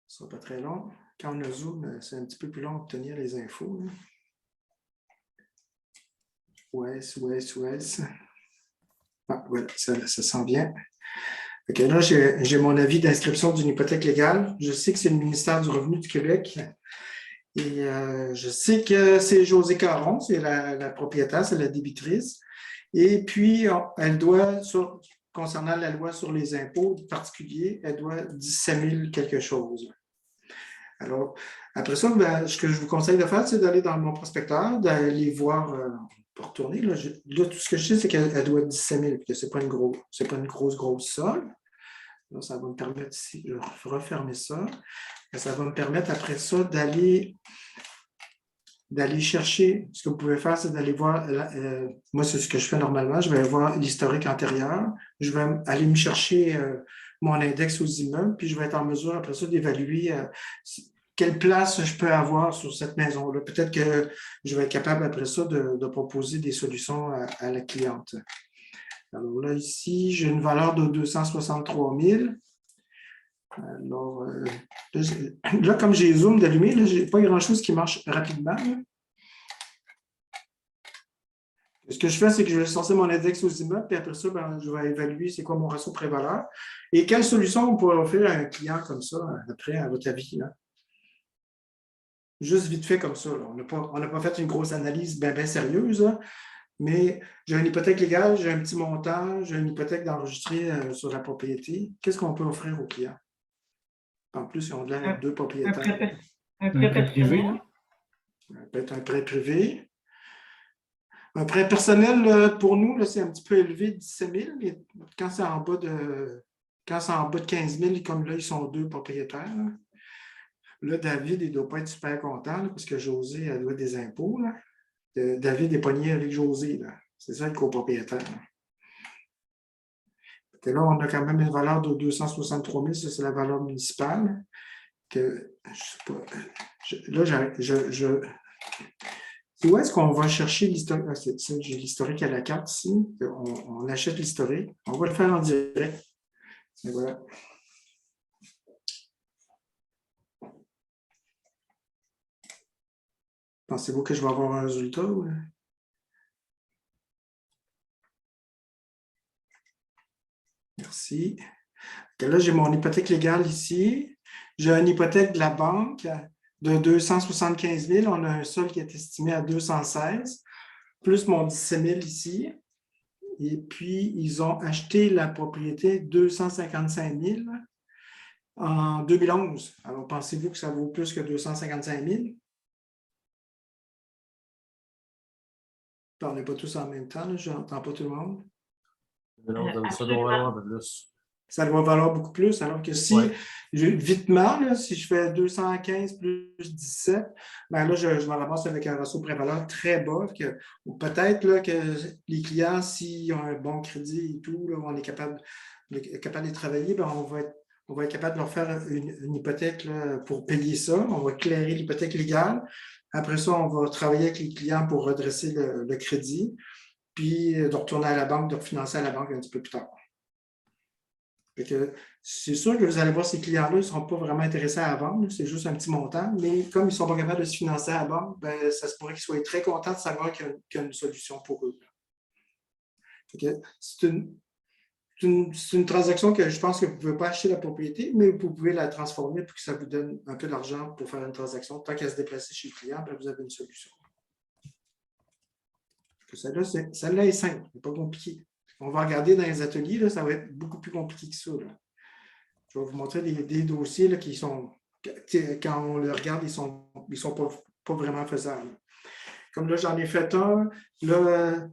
Ce ne sera pas très long. Quand on a zoom, c'est un petit peu plus long d'obtenir les infos. Ouais. Ah, voilà, ça s'en vient. Okay, là, j'ai mon avis d'inscription d'une hypothèque légale. Je sais que c'est le ministère du Revenu du Québec. Et je sais que c'est José Caron, c'est la propriétaire, c'est la débitrice. Et puis, elle doit, concernant la loi sur les impôts particuliers, elle doit 17 000 quelque chose. Alors, après ça, ce que je vous conseille de faire, c'est d'aller dans mon prospecteur, d'aller voir, pour retourner. Là, tout ce que je sais, c'est qu'elle doit 17 000, que ce n'est pas une grosse somme. Là, ça va me permettre ici de refermer ça. Et ça va me permettre après ça d'aller chercher. Ce que vous pouvez faire, c'est d'aller voir, moi, c'est ce que je fais normalement, je vais voir l'historique antérieur. Je vais aller me chercher mon index aux immeubles, puis je vais être en mesure après ça d'évaluer quelle place je peux avoir sur cette maison-là. Peut-être que je vais être capable après ça de proposer des solutions à la cliente. Alors là, ici, j'ai une valeur de 263 000. Alors, là, comme j'ai zoom d'allumé, je n'ai pas grand-chose qui marche rapidement. Là. Ce que je fais, c'est que je vais sortir mon index aux immeubles, puis après ça, ben, je vais évaluer c'est quoi mon ratio pré-valeur. Et quelle solution on pourrait offrir à un client comme ça, après, à votre avis? Là? Juste vite fait comme ça. Là. On n'a pas fait une grosse analyse bien sérieuse, là, mais j'ai une hypothèque légale, j'ai un petit montant, j'ai une hypothèque d'enregistrer sur la propriété. Qu'est-ce qu'on peut offrir aux clients? En plus, ils ont de l'air deux propriétaires. Un prêt privé, là? Peut-être un prêt privé. Un prêt personnel, pour nous, c'est un petit peu élevé, 17 000, mais quand c'est en bas de 15 000, comme là, ils sont deux propriétaires. Là, David, il ne doit pas être super content là, parce que José, elle doit des impôts. Là. David est pogné avec José. C'est ça le copropriétaire. Là, on a quand même une valeur de 263 000, ça c'est la valeur municipale. Que, je sais pas, là, où est-ce qu'on va chercher l'historique? J'ai l'historique à la carte ici. On achète l'historique. On va le faire en direct. Et voilà. Pensez-vous que je vais avoir un résultat? Ou... Merci. Là, j'ai mon hypothèque légale ici. J'ai une hypothèque de la banque de 275 000. On a un sol qui est estimé à 216, plus mon 17 000 ici. Et puis, ils ont acheté la propriété 255 000 en 2011. Alors, pensez-vous que ça vaut plus que 255 000? On n'est pas tous en même temps, je n'entends pas tout le monde. Ça doit valoir un peu plus. Ça doit valoir beaucoup plus, alors que si, vitement, là, si je fais 215 plus 17, ben là, je me ramasse avec un ratio pré-valeur très bas. Peut-être que les clients, s'ils ont un bon crédit et tout, là, on est capable de travailler, ben on va être capable de leur faire une hypothèque là, pour payer ça. On va éclairer l'hypothèque légale. Après ça, on va travailler avec les clients pour redresser le crédit, puis de retourner à la banque, de refinancer à la banque un petit peu plus tard. C'est sûr que vous allez voir ces clients-là, ils ne seront pas vraiment intéressés à vendre, c'est juste un petit montant, mais comme ils ne sont pas capables de se financer à la banque, ben, ça se pourrait qu'ils soient très contents de savoir qu'il y a une solution pour eux. C'est une transaction que je pense que vous ne pouvez pas acheter la propriété, mais vous pouvez la transformer pour que ça vous donne un peu d'argent pour faire une transaction. Tant qu'à se déplacer chez le client, ben, vous avez une solution. Celle-là est simple, c'est pas compliqué. On va regarder dans les ateliers, là, ça va être beaucoup plus compliqué que ça. Là. Je vais vous montrer des dossiers là, qui sont, quand on les regarde, ils sont pas vraiment faisables. Comme là, j'en ai fait un. Là,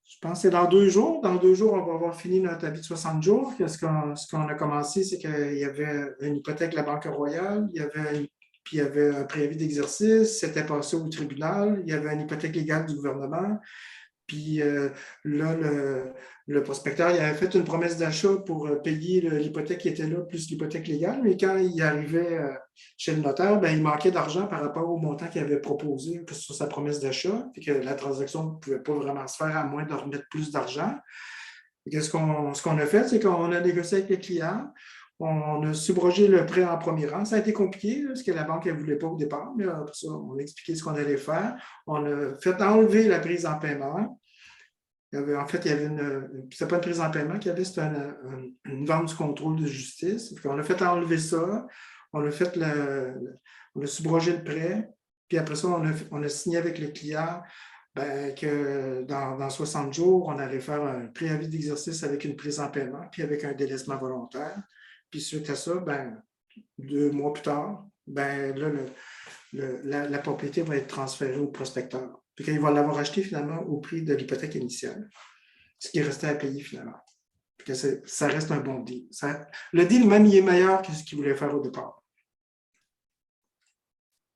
je pense que c'est dans 2 jours. Dans 2 jours, on va avoir fini notre avis de 60 jours. Ce qu'on a commencé, c'est qu'il y avait une hypothèque de la Banque Royale, puis il y avait un préavis d'exercice, c'était passé au tribunal, il y avait une hypothèque légale du gouvernement. Puis là, le prospecteur il avait fait une promesse d'achat pour payer l'hypothèque qui était là, plus l'hypothèque légale, mais quand il arrivait chez le notaire, ben, il manquait d'argent par rapport au montant qu'il avait proposé sur sa promesse d'achat, et que la transaction ne pouvait pas vraiment se faire à moins de remettre plus d'argent. Ce qu'on a fait, c'est qu'on a négocié avec les clients, on a subrogé le prêt en premier rang. Ça a été compliqué, parce que la banque ne voulait pas au départ, mais après ça, on a expliqué ce qu'on allait faire. On a fait enlever la prise en paiement. En fait, il y avait c'était pas une prise en paiement qu'il y avait, c'était une vente du contrôle de justice. On a fait enlever ça, on a subrogé le prêt, puis après ça, on a signé avec le client que dans 60 jours, on allait faire un préavis d'exercice avec une prise en paiement, puis avec un délaissement volontaire. Puis suite à ça, 2 mois plus tard, là, la propriété va être transférée au prospecteur. Puis quand il va l'avoir acheté finalement au prix de l'hypothèque initiale, ce qui restait à payer finalement. Puis que ça reste un bon deal. Le deal même, il est meilleur que ce qu'il voulait faire au départ.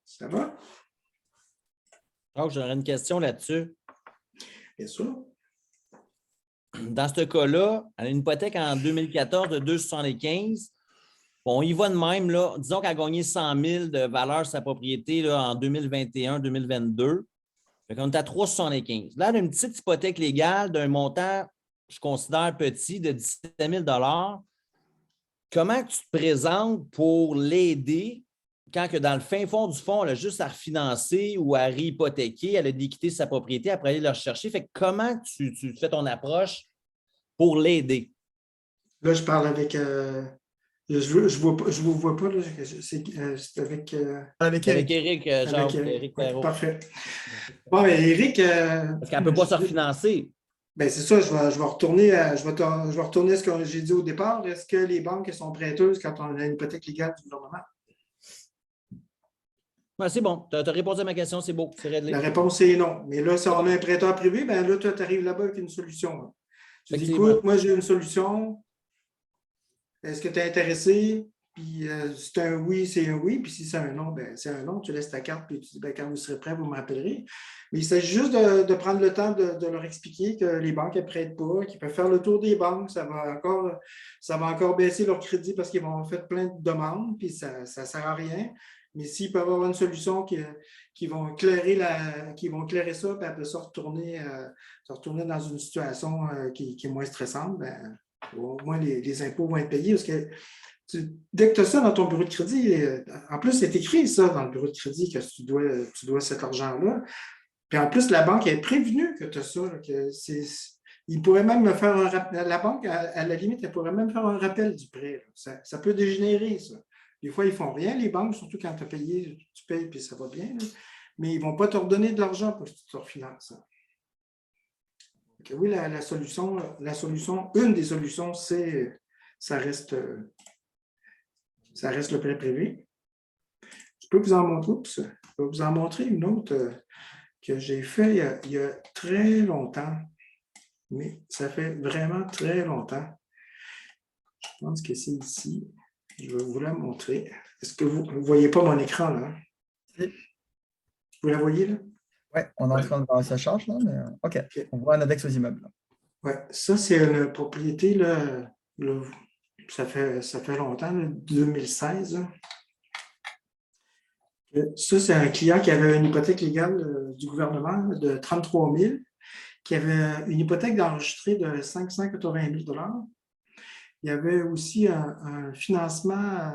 Ça va? Oh, j'aurais une question là-dessus. Bien sûr. dans ce cas-là, elle a une hypothèque en 2014 de 2,75. On y va de même, là. Disons qu'elle a gagné 100 000 de valeur sur sa propriété là, en 2021-2022. On est à 3,75. Là, elle a une petite hypothèque légale d'un montant, je considère petit, de 17 000 $. Comment tu te présentes pour l'aider quand que dans le fin fond du fond, elle a juste à refinancer ou à réhypothéquer, elle a liquidé sa propriété, après aller le rechercher? Fait que comment tu fais ton approche pour l'aider? Là, je parle avec... je vous vois pas, là. C'est avec... Avec Eric, Jacques, Eric Perrault. Parfait. Bon, mais Eric... Parce qu'elle ne peut pas se refinancer. Bien, c'est ça, je vais retourner à ce que j'ai dit au départ. Est-ce que les banques sont prêteuses quand on a une hypothèque légale du gouvernement? Ouais, c'est bon. Tu as répondu à ma question, c'est beau, c'est réglé. La réponse est non. Mais là, si on a un prêteur privé, bien là, toi, tu arrives là-bas avec une solution. Là. Tu dis, écoute, moi, j'ai une solution. Est-ce que tu es intéressé? Puis si c'est un oui, c'est un oui. Puis si c'est un non, ben c'est un non. Tu laisses ta carte, puis tu dis, ben, quand vous serez prêt, vous me rappellerez. Mais il s'agit juste de prendre le temps de leur expliquer que les banques ne prêtent pas, qu'ils peuvent faire le tour des banques. Ça va encore baisser leur crédit parce qu'ils vont faire plein de demandes, puis ça ne sert à rien. Mais s'ils peuvent avoir une solution qui vont éclairer ça, puis après ça, retourner dans une situation qui est moins stressante, ben, au moins les impôts vont être payés. Parce que dès que tu as ça dans ton bureau de crédit, en plus, c'est écrit ça dans le bureau de crédit que tu dois cet argent-là. Puis en plus, la banque est prévenue que tu as ça. Il pourrait même me faire un rappel. La banque, à la limite, elle pourrait même faire un rappel du prêt. Ça peut dégénérer, ça. Des fois, ils ne font rien, les banques, surtout quand tu as payé, tu payes puis ça va bien. Là. Mais ils ne vont pas te redonner de l'argent pour que tu te refinances. Donc, oui, la solution, une des solutions, c'est ça reste le prêt privé. Je peux vous en montrer une autre que j'ai fait il y a très longtemps. Mais ça fait vraiment très longtemps. Je pense que c'est ici. Je vais vous la montrer. Est-ce que vous ne voyez pas mon écran, là? Vous la voyez, là? Oui, on est en train de voir sa charge, là, mais OK. On voit un index aux immeubles. Oui, ça, c'est une propriété, là, ça fait longtemps, là, 2016. Là. Ça, c'est un client qui avait une hypothèque légale du gouvernement de 33 000, qui avait une hypothèque d'enregistrée de 580 000 $. Il y avait aussi un financement,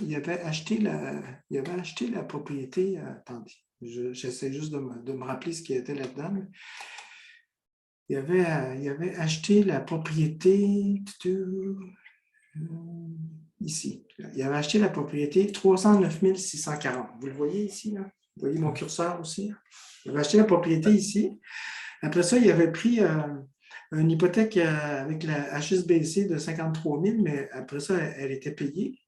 il avait acheté la propriété, attendez, j'essaie juste de me rappeler ce qui était là-dedans. Il avait acheté la propriété ici. Il avait acheté la propriété 309 640. Vous le voyez ici, là? Vous voyez mon curseur aussi? Il avait acheté la propriété ici. Après ça, il avait pris une hypothèque avec la HSBC de 53 000, mais après ça, elle était payée.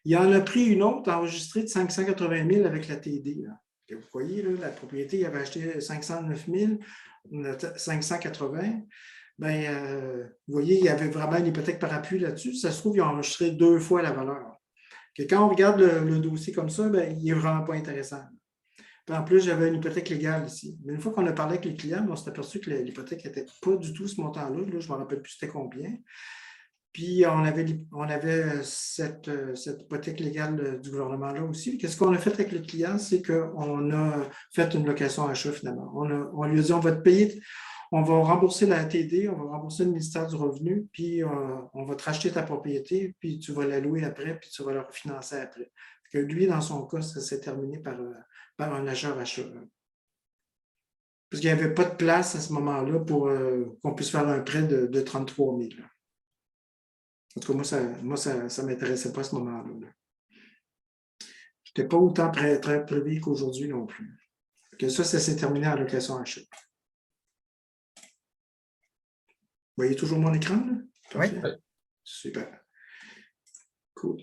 Il en a pris une autre enregistrée de 580 000 avec la TD. Là. Vous voyez, là, la propriété, il avait acheté 509 000, 580. Bien, vous voyez, il y avait vraiment une hypothèque par appui là-dessus. Ça se trouve, il a enregistré 2 fois la valeur. Que quand on regarde le dossier comme ça, bien, il n'est vraiment pas intéressant. Puis en plus, j'avais une hypothèque légale ici. Mais une fois qu'on a parlé avec les clients, on s'est aperçu que l'hypothèque n'était pas du tout ce montant-là. Là, je ne me rappelle plus c'était combien. Puis on avait cette hypothèque légale du gouvernement-là aussi. Qu'est-ce qu'on a fait avec le client? C'est qu'on a fait une location achat finalement. On lui a dit, on va te payer, on va rembourser la TD, on va rembourser le ministère du Revenu, puis on va te racheter ta propriété, puis tu vas la louer après, puis tu vas la refinancer après. Que lui, dans son cas, ça s'est terminé par un achat. Parce qu'il n'y avait pas de place à ce moment-là pour qu'on puisse faire un prêt de 33 000. En tout cas, moi, ça ne m'intéressait pas à ce moment-là. Je n'étais pas autant très privé qu'aujourd'hui non plus. Que ça s'est terminé en location achat. Vous voyez toujours mon écran, là? Oui. Super. Cool.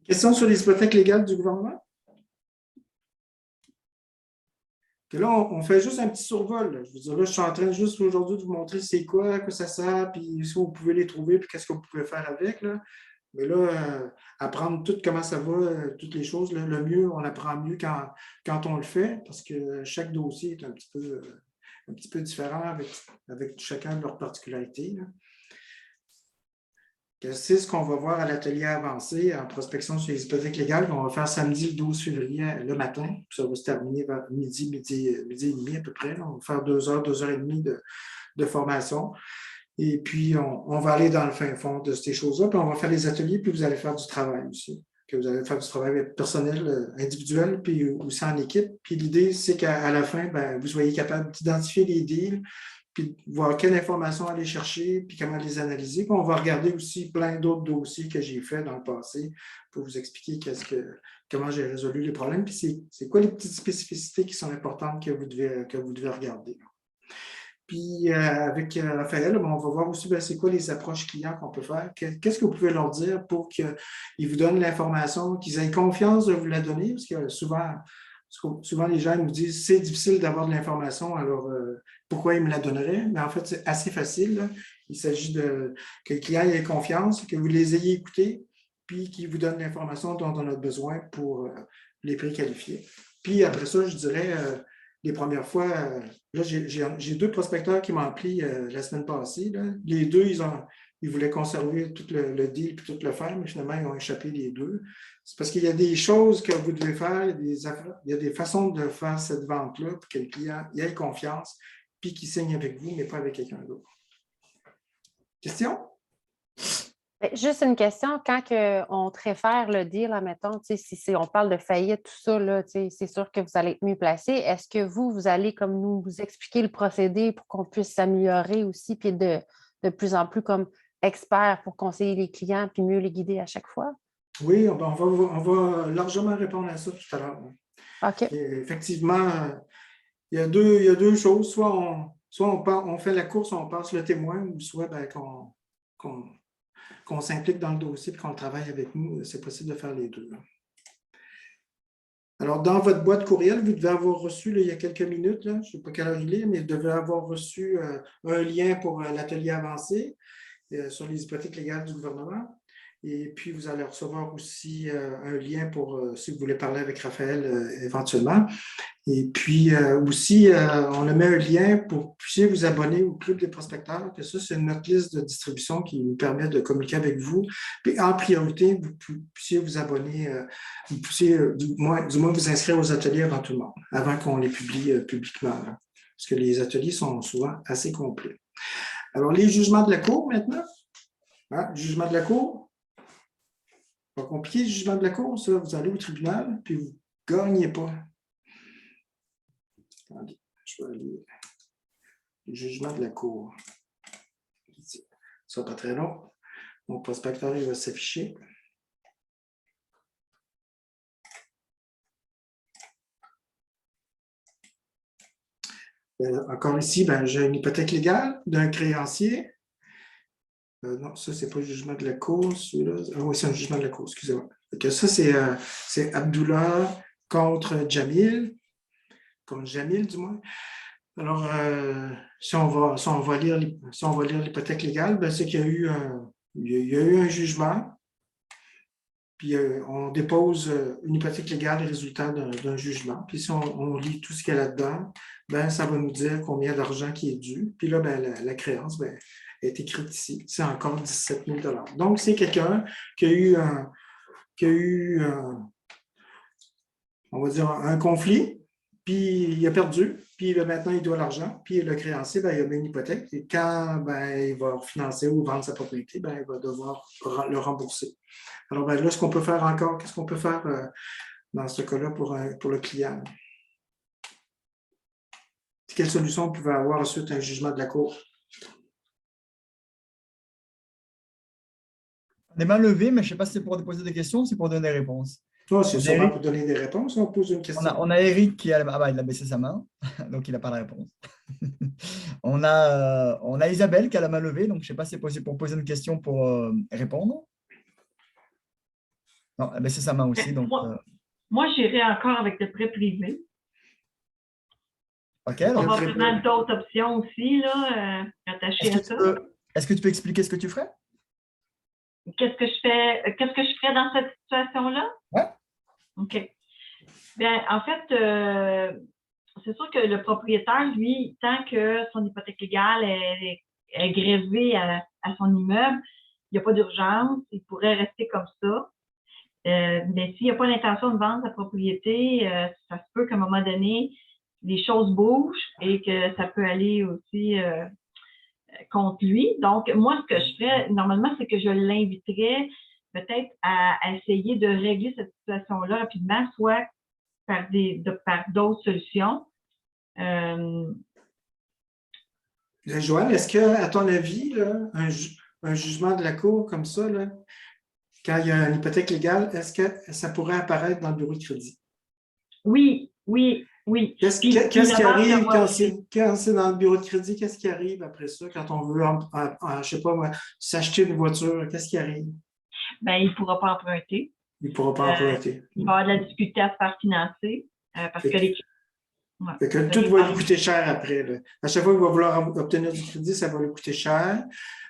Question sur les hypothèques légales du gouvernement? Et là, on fait juste un petit survol. Là. Je veux dire, là, je suis en train juste aujourd'hui de vous montrer c'est quoi, à quoi ça sert, puis si vous pouvez les trouver, puis qu'est-ce que vous pouvez faire avec. Là. Mais là, apprendre tout comment ça va, toutes les choses, là, le mieux, on apprend mieux quand on le fait, parce que chaque dossier est un petit peu un petit peu différents avec chacun de leurs particularités. Là. C'est ce qu'on va voir à l'atelier avancé en prospection sur les hypothèques légales qu'on va faire samedi le 12 février le matin. Puis ça va se terminer vers midi et demi à peu près. Là. On va faire 2 heures, 2 heures et demie de formation. Et puis, on va aller dans le fin fond de ces choses-là. Puis on va faire les ateliers, puis vous allez faire du travail aussi. Que vous allez faire du travail personnel, individuel, puis aussi en équipe. Puis l'idée, c'est qu'à la fin, ben, vous soyez capable d'identifier les deals, puis voir quelle information aller chercher, puis comment les analyser. Puis on va regarder aussi plein d'autres dossiers que j'ai faits dans le passé pour vous expliquer comment j'ai résolu les problèmes, puis c'est quoi les petites spécificités qui sont importantes que vous devez regarder. Puis avec Raphaël, on va voir aussi c'est quoi les approches clients qu'on peut faire. Qu'est-ce que vous pouvez leur dire pour qu'ils vous donnent l'information, qu'ils aient confiance de vous la donner, parce que souvent les gens nous disent c'est difficile d'avoir de l'information, alors pourquoi ils me la donneraient? Mais en fait, c'est assez facile. Là. Il s'agit que le client ait confiance, que vous les ayez écoutés, puis qu'ils vous donnent l'information dont on a besoin pour les préqualifier. Puis après ça, je dirais, les premières fois, là, j'ai 2 prospecteurs qui m'ont appelé la semaine passée. Là. Les 2, ils voulaient conserver tout le deal puis tout le faire, mais finalement, ils ont échappé les 2. C'est parce qu'il y a des choses que vous devez faire, il y a des façons de faire cette vente-là pour que le client ait confiance puis qu'il signe avec vous, mais pas avec quelqu'un d'autre. Question? Juste une question, quand on te réfère le deal, admettons, si on parle de faillite, tout ça, là, c'est sûr que vous allez être mieux placé. Est-ce que vous allez comme nous expliquer le procédé pour qu'on puisse s'améliorer aussi, puis de plus en plus comme expert pour conseiller les clients, puis mieux les guider à chaque fois? Oui, on va largement répondre à ça tout à l'heure. OK. Effectivement, il y a deux choses. Soit on fait la course, on passe le témoin, ou soit qu'on s'implique dans le dossier et qu'on travaille avec nous. C'est possible de faire les deux. Là. Alors, dans votre boîte courriel, vous devez avoir reçu, là, il y a quelques minutes, là, je ne sais pas quelle heure il est, mais vous devez avoir reçu un lien pour l'atelier avancé sur les hypothèques légales du gouvernement. Et puis, vous allez recevoir aussi un lien pour, si vous voulez parler avec Raphaël éventuellement. Et puis, aussi, on a mis un lien pour que vous puissiez vous abonner au Club des prospecteurs. Que ça, c'est notre liste de distribution qui nous permet de communiquer avec vous. Puis, en priorité, vous puissiez vous abonner, vous puissiez du moins vous inscrire aux ateliers avant tout le monde, avant qu'on les publie publiquement. Là. Parce que les ateliers sont souvent assez complets. Alors, les jugements de la Cour maintenant. Hein, jugement de la Cour. Pas compliqué, le jugement de la Cour, ça. Vous allez au tribunal, puis vous ne gagnez pas. Attendez, je vais aller. Le jugement de la Cour. Ça ne sera pas très long. Mon prospecteur, il va s'afficher. Encore ici, j'ai une hypothèque légale d'un créancier. Non, ça, ce n'est pas le jugement de la Cour. Ah oui, c'est un jugement de la Cour, excusez-moi. Ça, c'est Abdullah contre Jamil. Contre Jamil, du moins. Alors, si on va lire l'hypothèque légale, c'est qu'il y a eu un jugement, puis on dépose une hypothèque légale, les résultats d'un jugement. Puis si on lit tout ce qu'il y a là-dedans, ça va nous dire combien d'argent qui est dû. Puis là, la créance est écrite ici. C'est encore 17 000 $. Donc, c'est quelqu'un qui a eu on va dire, un conflit, puis il a perdu, puis maintenant il doit l'argent, puis le créancier, il a mis une hypothèque, et quand il va refinancer ou vendre sa propriété, il va devoir le rembourser. Alors là, ce qu'on peut faire encore, qu'est-ce qu'on peut faire dans ce cas-là pour le client? Quelle solution on pouvait avoir ensuite un jugement de la Cour? Les mains levées, mais je ne sais pas si c'est pour poser des questions ou si c'est pour donner des réponses. C'est sûrement pour donner des réponses, on pose une question. On a Eric qui a, il a baissé sa main, donc il n'a pas de réponse. on a Isabelle qui a la main levée, donc je ne sais pas si c'est possible pour poser une question pour répondre. Non, elle a baissé sa main aussi. Donc, moi j'irai encore avec le prêt privé. OK. On va vraiment d'autres options aussi, là, attachées à ça. Est-ce que tu peux expliquer ce que tu ferais? Qu'est-ce que je ferais dans cette situation-là? Oui. OK. Bien, en fait, c'est sûr que le propriétaire, lui, tant que son hypothèque légale est grévée à son immeuble, il n'y a pas d'urgence, il pourrait rester comme ça. Mais s'il n'y a pas l'intention de vendre sa propriété, ça se peut qu'à un moment donné, les choses bougent et que ça peut aller aussi contre lui. Donc, moi, ce que je ferais, normalement, c'est que je l'inviterais peut-être à essayer de régler cette situation-là rapidement, soit par d'autres solutions. Joanne, est-ce que, à ton avis, là, un jugement de la Cour comme ça, là, quand il y a une hypothèque légale, est-ce que ça pourrait apparaître dans le bureau de crédit? Oui. Qu'est-ce qui arrive quand c'est dans le bureau de crédit? Qu'est-ce qui arrive après ça quand on veut, je sais pas moi, s'acheter une voiture? Qu'est-ce qui arrive? Ben, il ne pourra pas emprunter. Il ne pourra pas emprunter. Il va avoir de la difficulté à se faire financer parce que les... Fait que tout va lui coûter cher après. Là. À chaque fois qu'il va vouloir obtenir du crédit, ça va lui coûter cher.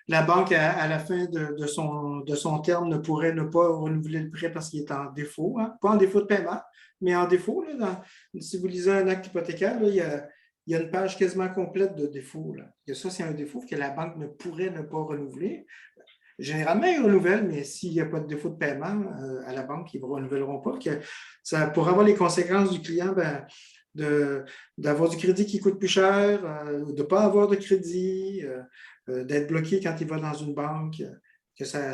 La banque, à la fin de son terme, ne pourrait ne pas renouveler le prêt parce qu'il est en défaut. Hein? Pas en défaut de paiement, mais en défaut. Là, si vous lisez un acte hypothécaire, là, il y a une page quasiment complète de défaut. Là. Ça, c'est un défaut que la banque ne pourrait ne pas renouveler. Généralement, ils renouvellent, mais s'il n'y a pas de défaut de paiement à la banque, ils ne renouvelleront pas. Ça pourrait avoir les conséquences du client d'avoir du crédit qui coûte plus cher, de ne pas avoir de crédit, d'être bloqué quand il va dans une banque, que ça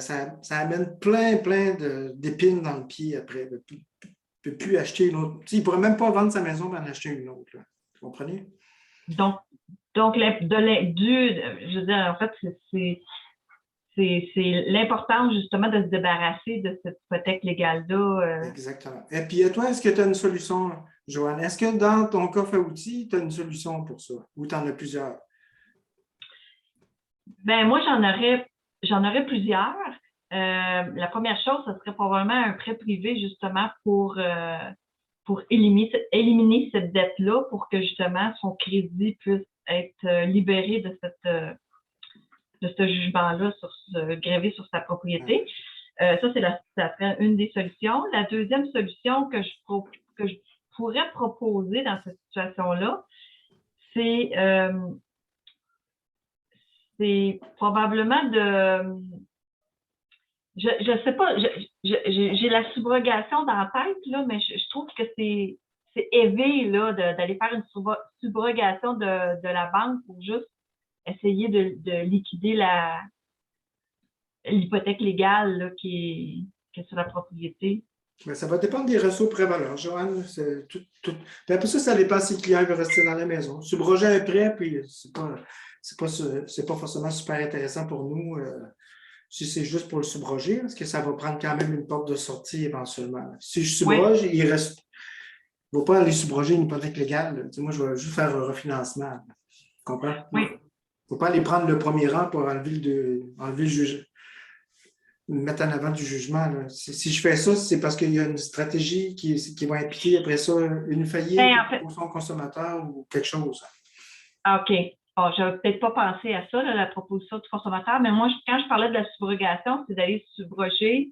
amène plein d'épines dans le pied après. Il ne peut plus acheter une autre. Il ne pourrait même pas vendre sa maison pour en acheter une autre. Là. Vous comprenez? Donc je veux dire, en fait, c'est l'importance justement de se débarrasser de cette hypothèque légale-là. Exactement. Et puis, toi, est-ce que tu as une solution, Joanne? Est-ce que dans ton coffre à outils, tu as une solution pour ça? Ou tu en as plusieurs? Ben moi, j'en aurais plusieurs. La première chose, ce serait probablement un prêt privé, justement, pour éliminer cette dette-là, pour que justement son crédit puisse être libéré de ce jugement-là grévé sur sa propriété. Ça serait une des solutions. La deuxième solution que je pourrais proposer dans cette situation-là, c'est probablement je sais pas, j'ai la subrogation dans la tête, là, mais je trouve que c'est élevé là, d'aller faire une subrogation de la banque pour juste essayer de liquider l'hypothèque légale là, qui est sur la propriété. Mais ça va dépendre des ressources prévalents, Joanne. Puis après ça dépend si le client veut rester dans la maison. Subroger un prêt, puis c'est pas forcément super intéressant pour nous si c'est juste pour le subroger, parce que ça va prendre quand même une porte de sortie éventuellement. Si je subroge, il ne va pas aller subroger une hypothèque légale. Moi, je vais juste faire un refinancement. Tu comprends? Oui. Il ne faut pas aller prendre le premier rang pour enlever le juge, mettre en avant du jugement. Là. Si je fais ça, c'est parce qu'il y a une stratégie qui va impliquer après ça une faillite pour son consommateur ou quelque chose. OK. Bon, je n'avais peut-être pas pensé à ça, là, la proposition du consommateur, mais moi, quand je parlais de la subrogation, c'est d'aller subroger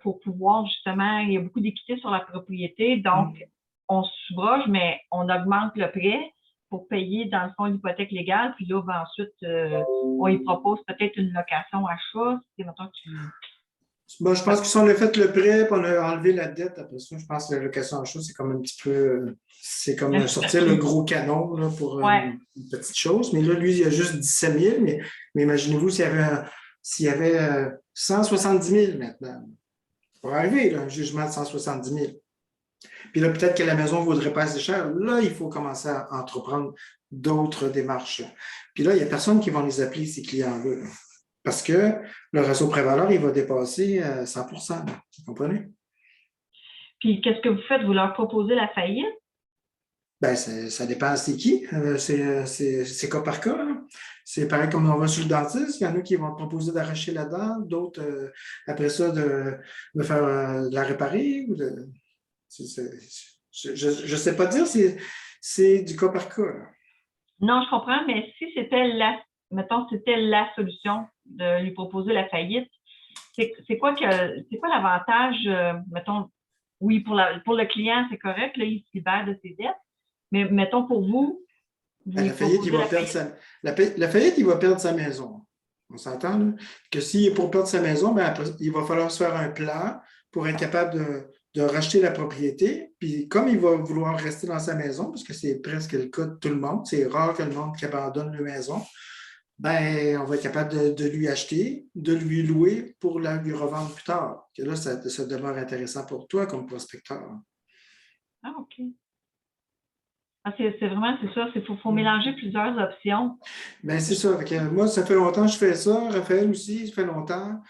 pour pouvoir justement, il y a beaucoup d'équité sur la propriété, donc on subroge, mais on augmente le prêt pour payer, dans le fond, l'hypothèque légale, puis là, ensuite, on y propose peut-être une location achat. Je pense que si on a fait le prêt et on a enlevé la dette, après ça, je pense que la location achat, c'est comme un petit peu... C'est comme sortir le gros canon là, pour une petite chose. Mais là, lui, il y a juste 17 000. Mais imaginez-vous s'il y avait 170 000 maintenant. Pour arriver, là, un jugement de 170 000. Puis là, peut-être que la maison ne vaudrait pas assez cher. Là, il faut commencer à entreprendre d'autres démarches. Puis là, il n'y a personne qui va les appeler, ces clients-là. Là. Parce que le réseau prévaleur, il va dépasser 100 là. Vous comprenez? Puis, qu'est-ce que vous faites? Vous leur proposez la faillite? Bien, ça dépend c'est qui. C'est cas par cas. Là. C'est pareil comme on va sur le dentiste. Il y en a qui vont te proposer d'arracher la dent, d'autres, après ça, de faire de la réparer. Je ne sais pas dire, c'est du cas par cas. Là. Non, je comprends, mais si c'était la solution de lui proposer la faillite, c'est quoi l'avantage, mettons, oui, pour le client, c'est correct, là, il se libère de ses dettes, Mais mettons pour vous, La faillite, il va perdre la faillite, il va perdre sa maison. On s'entend, là? Que s'il est pour perdre sa maison, ben après, il va falloir se faire un plan pour être capable de racheter la propriété. Puis comme il va vouloir rester dans sa maison, parce que c'est presque le cas de tout le monde, c'est rare que le monde qui abandonne la maison, ben, on va être capable de lui acheter, de lui louer pour lui revendre plus tard. Que là, ça demeure intéressant pour toi comme prospecteur. Ah, OK. Ah, c'est vraiment, c'est ça, il faut mélanger plusieurs options. Bien, c'est ça. Moi, ça fait longtemps que je fais ça. Raphaël aussi, ça fait longtemps.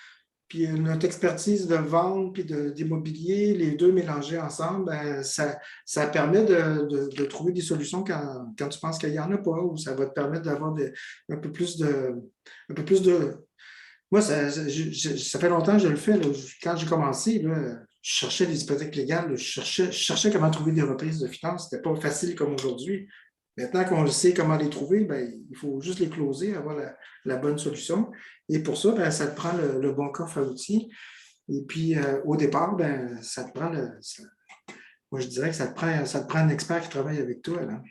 Puis notre expertise de vente puis d'immobilier, les deux mélangés ensemble, ben, ça permet de trouver des solutions quand tu penses qu'il n'y en a pas, ou ça va te permettre d'avoir un peu plus de. Moi, ça fait longtemps que je le fais. Là. Quand j'ai commencé, là, je cherchais des hypothèques légales, je cherchais comment trouver des reprises de finances. Ce n'était pas facile comme aujourd'hui. Maintenant qu'on sait comment les trouver, ben, il faut juste les closer, avoir la bonne solution. Et pour ça, ben, ça te prend le bon coffre à outils. Et puis, au départ, ben, ça te prend moi, je dirais que ça te prend un expert qui travaille avec toi. Là.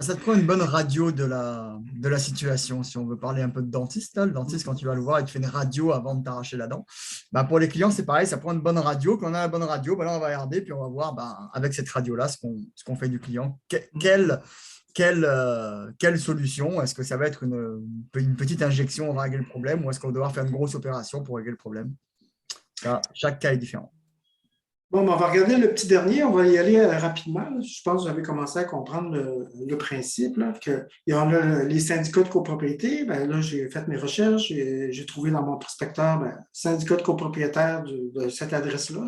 Ça te prend une bonne radio de la situation. Si on veut parler un peu de dentiste, là, le dentiste, quand tu vas le voir, il te fait une radio avant de t'arracher la dent. Bah, pour les clients, c'est pareil, ça prend une bonne radio. Quand on a la bonne radio, bah, là, on va regarder, puis on va voir bah, avec cette radio-là ce qu'on fait du client. Quelle solution? Est-ce que ça va être une petite injection, on va régler le problème, ou est-ce qu'on va devoir faire une grosse opération pour régler le problème? Ça, chaque cas est différent. Bon, on va regarder le petit dernier, on va y aller rapidement. Je pense que vous avez commencé à comprendre le principe, qu'il y en a les syndicats de copropriété. Ben, là, j'ai fait mes recherches, j'ai trouvé dans mon prospecteur syndicat de copropriétaire de cette adresse-là.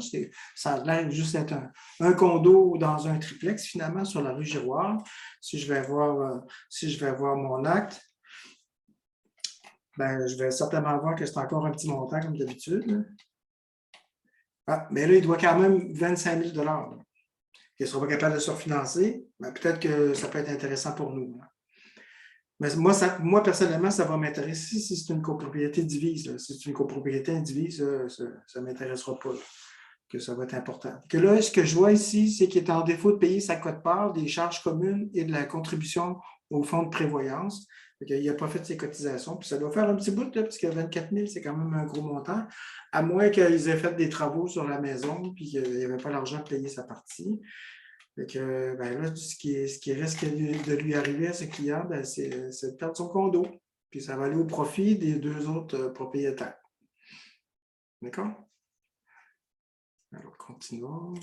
Ça a l'air juste être un condo dans un triplex, finalement, sur la rue Giroir. Si je vais avoir mon acte, ben, je vais certainement voir que c'est encore un petit montant, comme d'habitude. Ah, mais là, il doit quand même 25 000 $. Il ne sera pas capable de se refinancer. Ben, peut-être que ça peut être intéressant pour nous. Mais moi, personnellement, ça va m'intéresser si c'est une copropriété divise. Là. Si c'est une copropriété indivise, ça ne m'intéressera pas. Là, que ça va être important. Que là, ce que je vois ici, c'est qu'il est en défaut de payer sa quote-part, des charges communes et de la contribution au fonds de prévoyance. Il n'a pas fait ses cotisations. Puis ça doit faire un petit bout, là, parce que 24 000, c'est quand même un gros montant. À moins qu'ils aient fait des travaux sur la maison puis qu'il n'y avait pas l'argent de payer sa partie. Ben là, ce qui risque de lui arriver à ce client, ben, c'est de perdre son condo. Puis ça va aller au profit des deux autres propriétaires. D'accord? Alors, continuons.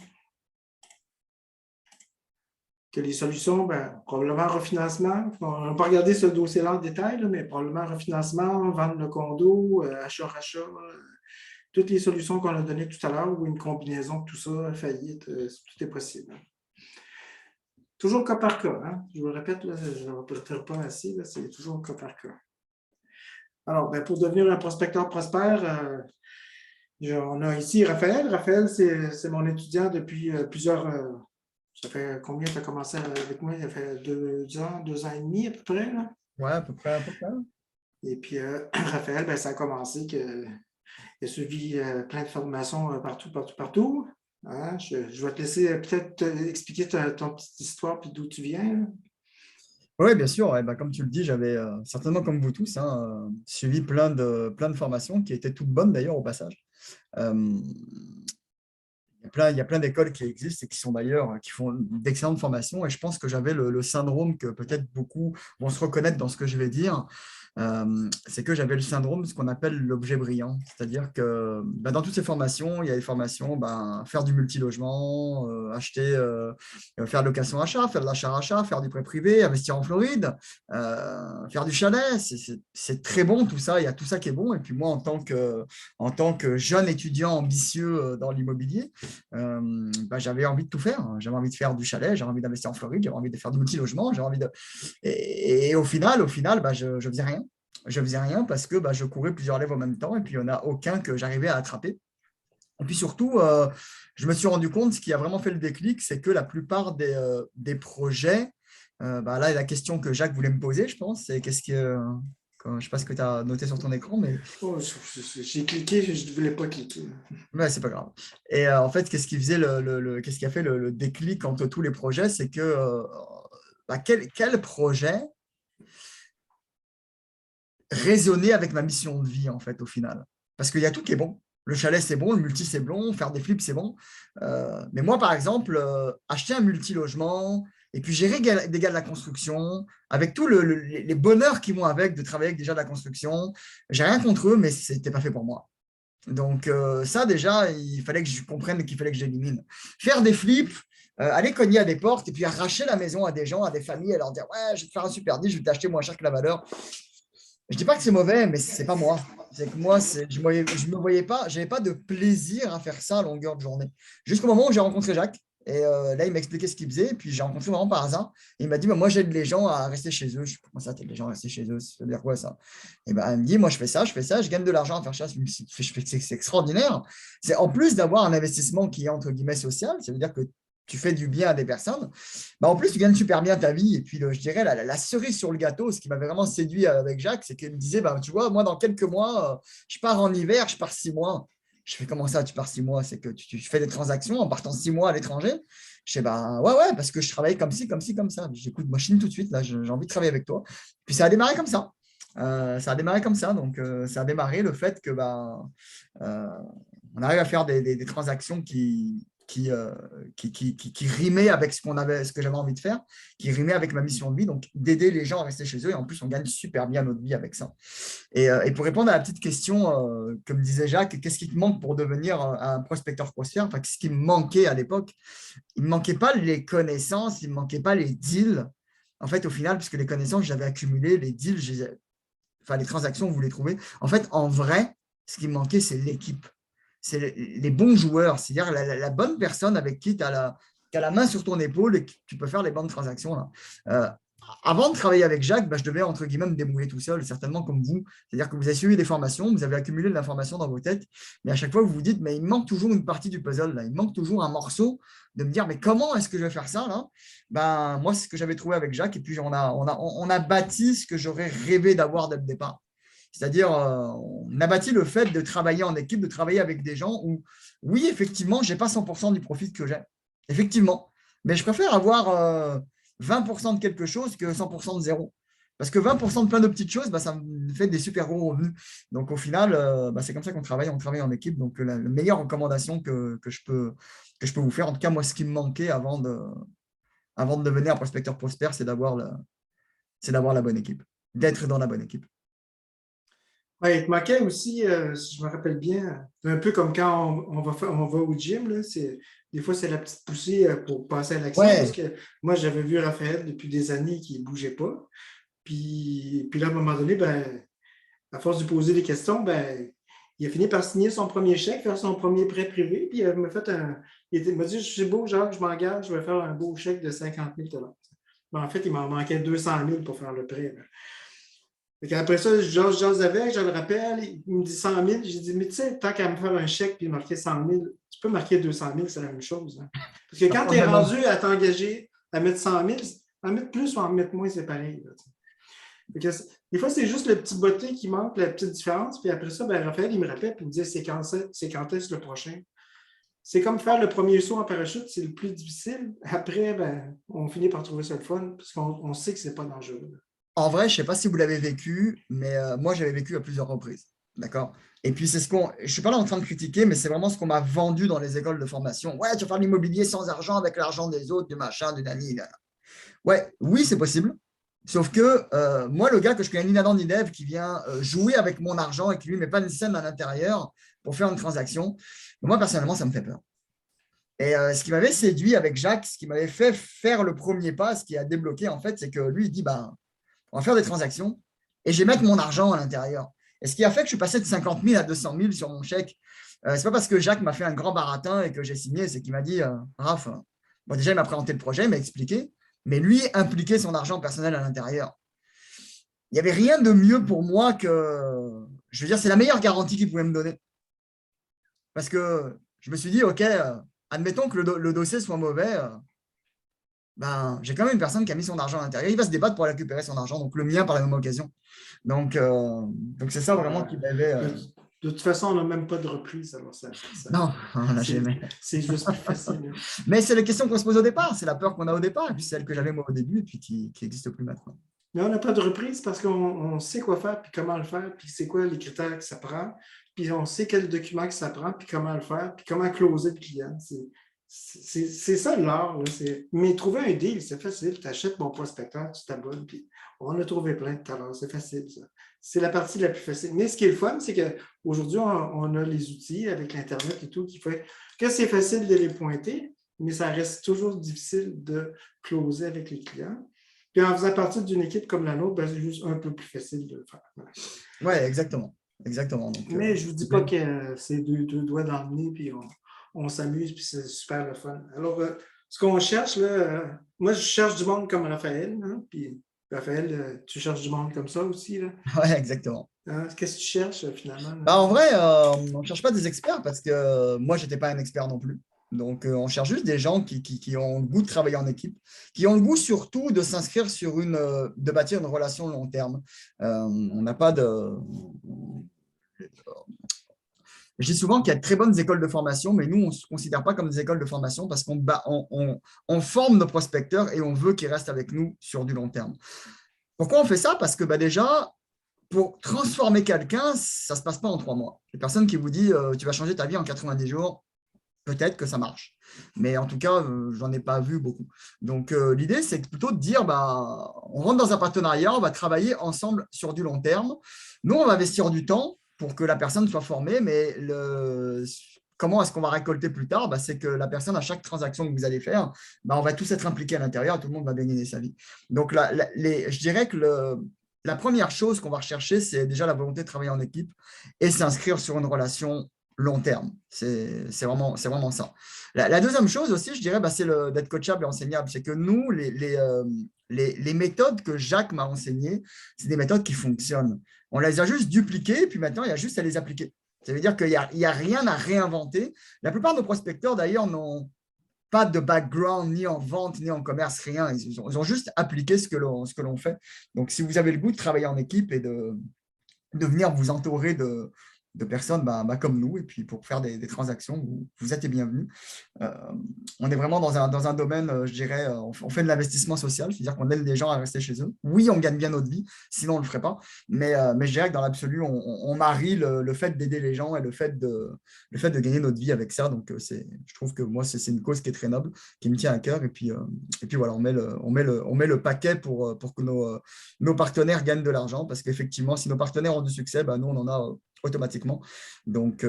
Que les solutions, ben, probablement refinancement. On n'a pas regardé ce dossier-là en détail, là, mais probablement refinancement, vendre le condo, achat-rachat, toutes les solutions qu'on a données tout à l'heure, ou une combinaison de tout ça, faillite, tout est possible. Toujours cas par cas. Hein? Je vous le répète, là, je ne le répéterai pas assez, c'est toujours cas par cas. Alors, ben, pour devenir un prospecteur prospère, on a ici Raphaël. Raphaël, c'est mon étudiant depuis plusieurs... ça fait combien tu as commencé avec moi? Ça fait 2 ans et demi à peu près. Oui, à peu près. Et puis, Raphaël, ben, ça a commencé qu'il a suivi plein de formations partout. Hein? Je vais te laisser peut-être expliquer ton petite histoire et d'où tu viens. Oui, bien sûr. Ouais, bah, comme tu le dis, j'avais certainement comme vous tous suivi plein de formations qui étaient toutes bonnes d'ailleurs au passage. Il y a plein d'écoles qui existent et qui sont d'ailleurs, qui font d'excellentes formations. Et je pense que j'avais le syndrome que peut-être beaucoup vont se reconnaître dans ce que je vais dire. C'est que j'avais le syndrome de ce qu'on appelle l'objet brillant. C'est-à-dire que dans toutes ces formations, il y a des formations, faire du multilogement, acheter, faire de location-achat, faire de l'achat-rachat, faire du prêt privé, investir en Floride, faire du chalet. C'est très bon tout ça, il y a tout ça qui est bon. Et puis moi, en tant que jeune étudiant ambitieux dans l'immobilier, j'avais envie de tout faire. J'avais envie de faire du chalet, j'avais envie d'investir en Floride, j'avais envie de faire du multilogement, j'avais envie de... Et au final, je faisais rien. Je faisais rien parce que je courais plusieurs lèvres en même temps et puis il n'y en a aucun que j'arrivais à attraper. Et puis surtout, je me suis rendu compte, ce qui a vraiment fait le déclic, c'est que la plupart des projets, là, la question que Jacques voulait me poser, je pense, c'est qu'est-ce que... Je ne sais pas ce que tu as noté sur ton écran, mais... Oh, j'ai cliqué, je ne voulais pas cliquer. Ouais, c'est pas grave. Et en fait, qu'est-ce qui a fait le déclic entre tous les projets, c'est que quel projet résonnait avec ma mission de vie, en fait, au final. Parce qu'il y a tout qui est bon. Le chalet, c'est bon, le multi, c'est bon, faire des flips, c'est bon. Mais moi, par exemple, acheter un multi-logement et puis gérer des gars de la construction, avec tous les bonheurs qui vont avec de travailler avec des gens de la construction, j'ai rien contre eux, mais ce n'était pas fait pour moi. Donc, ça, déjà, il fallait que je comprenne qu'il fallait que j'élimine. Faire des flips, aller cogner à des portes et puis arracher la maison à des gens, à des familles, et leur dire « Ouais, je vais te faire un super deal, je vais t'acheter moins cher que la valeur. » Je ne dis pas que c'est mauvais, mais ce n'est pas moi. C'est que moi, je ne me voyais pas, je n'avais pas de plaisir à faire ça à longueur de journée. Jusqu'au moment où j'ai rencontré Jacques. Et là, il m'a expliqué ce qu'il faisait. Et puis, j'ai rencontré vraiment par hasard. Et il m'a dit, moi, j'aide les gens à rester chez eux. Je sais pas comment ça, t'aides les gens à rester chez eux. Ça veut dire quoi, ça? Et ben, il me dit, moi, je fais ça, je gagne de l'argent à faire ça. C'est extraordinaire. C'est en plus d'avoir un investissement qui est, entre guillemets, social. Ça veut dire que tu fais du bien à des personnes. Bah, en plus, tu gagnes super bien ta vie. Et puis, je dirais, la cerise sur le gâteau, ce qui m'avait vraiment séduit avec Jacques, c'est qu'il me disait, bah, tu vois, moi, dans quelques mois, je pars en hiver, je pars 6 mois. Je fais comment ça, tu pars 6 mois? C'est que tu fais des transactions en partant 6 mois à l'étranger. Je sais, bah ouais, parce que je travaille comme ci, comme ci, comme ça. J'écoute, moi, je signe tout de suite, là, j'ai envie de travailler avec toi. Puis ça a démarré comme ça. Donc, ça a démarré le fait que on arrive à faire des transactions qui rimaient avec ce que j'avais envie de faire, qui rimaient avec ma mission de vie, donc d'aider les gens à rester chez eux. Et en plus, on gagne super bien notre vie avec ça. Et pour répondre à la petite question, comme disait Jacques, qu'est-ce qui te manque pour devenir un prospecteur prospère? Enfin, qu'est-ce qui me manquait à l'époque? Il ne me manquait pas les connaissances, il ne me manquait pas les deals. En fait, au final, puisque les connaissances, j'avais accumulé, les deals, les transactions, vous les trouvez. En fait, en vrai, ce qui me manquait, c'est l'équipe. C'est les bons joueurs, c'est-à-dire la bonne personne avec qui tu as la main sur ton épaule et que tu peux faire les bonnes transactions. Là. Avant de travailler avec Jacques, je devais, entre guillemets, me débrouiller tout seul, certainement comme vous. C'est-à-dire que vous avez suivi des formations, vous avez accumulé de l'information dans vos têtes, mais à chaque fois, vous vous dites, mais il me manque toujours une partie du puzzle, là. Il me manque toujours un morceau de me dire, mais comment est-ce que je vais faire ça là? Moi, c'est ce que j'avais trouvé avec Jacques, et puis on a bâti ce que j'aurais rêvé d'avoir dès le départ. C'est-à-dire, on a bâti le fait de travailler en équipe, de travailler avec des gens où, oui, effectivement, je n'ai pas 100% du profit que j'ai. Effectivement. Mais je préfère avoir 20% de quelque chose que 100% de zéro. Parce que 20% de plein de petites choses, ça me fait des super gros revenus. Donc, au final, c'est comme ça qu'on travaille. On travaille en équipe. Donc, la meilleure recommandation que je peux vous faire, en tout cas, moi, ce qui me manquait avant de devenir prospecteur prospère, c'est d'avoir la bonne équipe, d'être dans la bonne équipe. Oui, il te manquait aussi, si je me rappelle bien, un peu comme quand on va au gym, là, des fois, c'est la petite poussée pour passer à l'action. Ouais. Parce que moi, j'avais vu Raphaël depuis des années qui ne bougeait pas. Puis là, à un moment donné, à force de poser des questions, il a fini par signer son premier chèque, faire son premier prêt privé. Puis il m'a dit, c'est beau, Jacques, je m'engage, je vais faire un beau chèque de 50 000 $. En fait, il m'en manquait 200 000 pour faire le prêt. Après ça, je le rappelle, il me dit 100 000. J'ai dit, mais tu sais, tant qu'à me faire un chèque puis marquer 100 000, tu peux marquer 200 000, c'est la même chose. Hein. Parce que quand tu es rendu à t'engager à mettre 100 000, en mettre plus ou en mettre moins, c'est pareil. Là, des fois, c'est juste le petit botté qui manque, la petite différence. Puis après ça, Raphaël, il me rappelle puis il me dit, c'est quand est-ce le prochain? C'est comme faire le premier saut en parachute, c'est le plus difficile. Après, on finit par trouver ça le fun parce qu'on sait que c'est pas dangereux. En vrai, je ne sais pas si vous l'avez vécu, mais moi, j'avais vécu à plusieurs reprises. D'accord? Et puis, je ne suis pas là en train de critiquer, mais c'est vraiment ce qu'on m'a vendu dans les écoles de formation. Ouais, tu vas faire de l'immobilier sans argent, avec l'argent des autres, du machin, du nani. Ouais, oui, c'est possible. Sauf que moi, le gars que je connais ni Adam ni Dev qui vient jouer avec mon argent et qui lui met pas une scène à l'intérieur pour faire une transaction, moi, personnellement, ça me fait peur. Et ce qui m'avait séduit avec Jacques, ce qui m'avait fait faire le premier pas, ce qui a débloqué, en fait, c'est que lui, il dit, on va faire des transactions et je vais mettre mon argent à l'intérieur. Et ce qui a fait que je suis passé de 50 000 à 200 000 sur mon chèque, ce n'est pas parce que Jacques m'a fait un grand baratin et que j'ai signé, c'est qu'il m'a dit, Raph, déjà, il m'a présenté le projet, il m'a expliqué, mais lui, impliquer son argent personnel à l'intérieur. Il n'y avait rien de mieux pour moi que, je veux dire, c'est la meilleure garantie qu'il pouvait me donner. Parce que je me suis dit, OK, admettons que le dossier soit mauvais, j'ai quand même une personne qui a mis son argent à l'intérieur. Il va se débattre pour récupérer son argent, donc le mien par la même occasion. Donc c'est ça vraiment qui m'avait… De toute façon, on n'a même pas de reprise. Alors non, on n'a jamais. C'est juste plus facile. Mais c'est la question qu'on se pose au départ, c'est la peur qu'on a au départ, et puis celle que j'avais moi au début, et puis qui n'existe plus maintenant. Mais on n'a pas de reprise parce qu'on sait quoi faire, puis comment le faire, puis c'est quoi les critères que ça prend, puis on sait quel document que ça prend, puis comment le faire, puis comment closer le client. C'est ça l'art. Mais trouver un deal, c'est facile. Tu achètes mon prospecteur, tu t'abonnes, puis on a trouvé plein de talents. C'est facile, ça. C'est la partie la plus facile. Mais ce qui est le fun, c'est qu'aujourd'hui, on a les outils avec l'Internet et tout qui fait que c'est facile de les pointer, mais ça reste toujours difficile de closer avec les clients. Puis en faisant partie d'une équipe comme la nôtre, c'est juste un peu plus facile de le faire. Oui, exactement. Donc, mais je ne vous dis pas que c'est deux doigts dans le nez, puis on s'amuse, puis c'est super le fun. Alors, ce qu'on cherche, là, moi, je cherche du monde comme Raphaël, hein, puis Raphaël, tu cherches du monde comme ça aussi, là? Oui, exactement. Hein? Qu'est-ce que tu cherches, finalement? En vrai, on ne cherche pas des experts parce que moi, je n'étais pas un expert non plus. Donc, on cherche juste des gens qui ont le goût de travailler en équipe, qui ont le goût surtout de s'inscrire sur de bâtir une relation long terme. On n'a pas de... Je dis souvent qu'il y a de très bonnes écoles de formation, mais nous, on ne se considère pas comme des écoles de formation parce qu'on forme nos prospecteurs et on veut qu'ils restent avec nous sur du long terme. Pourquoi on fait ça? Parce que déjà, pour transformer quelqu'un, ça ne se passe pas en 3 mois. Les personnes qui vous disent tu vas changer ta vie en 90 jours, peut-être que ça marche. Mais en tout cas, je n'en ai pas vu beaucoup. Donc, l'idée, c'est plutôt de dire, on rentre dans un partenariat, on va travailler ensemble sur du long terme. Nous, on va investir du temps pour que la personne soit formée, mais comment est-ce qu'on va récolter plus tard? C'est que la personne, à chaque transaction que vous allez faire, on va tous être impliqués à l'intérieur, tout le monde va gagner sa vie. Donc, je dirais que la première chose qu'on va rechercher, c'est déjà la volonté de travailler en équipe et s'inscrire sur une relation long terme. C'est vraiment ça. La deuxième chose aussi, je dirais, c'est d'être coachable et enseignable. C'est que nous, les méthodes que Jacques m'a enseignées, c'est des méthodes qui fonctionnent. On les a juste dupliquées, puis maintenant, il y a juste à les appliquer. Ça veut dire qu'il n'y a rien à réinventer. La plupart de nos prospecteurs, d'ailleurs, n'ont pas de background ni en vente, ni en commerce, rien. Ils ont juste appliqué ce que l'on fait. Donc, si vous avez le goût de travailler en équipe et de venir vous entourer de personnes comme nous, et puis pour faire des transactions, vous êtes les bienvenus. On est vraiment dans un domaine, je dirais, on fait de l'investissement social, c'est-à-dire qu'on aide les gens à rester chez eux. Oui, on gagne bien notre vie, sinon on ne le ferait pas, mais je dirais que dans l'absolu, on marie le fait d'aider les gens et le fait de gagner notre vie avec ça. Donc, je trouve que moi, c'est une cause qui est très noble, qui me tient à cœur, et puis voilà, on met le paquet pour que nos partenaires gagnent de l'argent, parce qu'effectivement, si nos partenaires ont du succès, nous, on en a automatiquement. Donc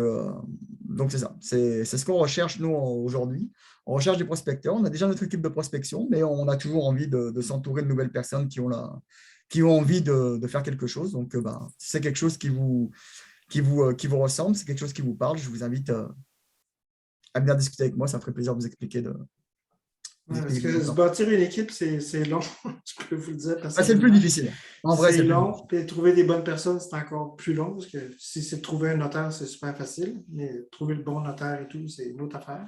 c'est ça. C'est ce qu'on recherche, nous, aujourd'hui. On recherche des prospecteurs. On a déjà notre équipe de prospection, mais on a toujours envie de s'entourer de nouvelles personnes qui ont envie de faire quelque chose. Donc, si c'est quelque chose qui vous ressemble, c'est quelque chose qui vous parle, je vous invite à venir discuter avec moi. Ça me ferait plaisir de vous expliquer. Parce que se bâtir une équipe, c'est long, je peux vous le dire. C'est le plus difficile. En vrai, c'est long. Puis trouver des bonnes personnes, c'est encore plus long, parce que si c'est de trouver un notaire, c'est super facile, mais trouver le bon notaire et tout, c'est une autre affaire.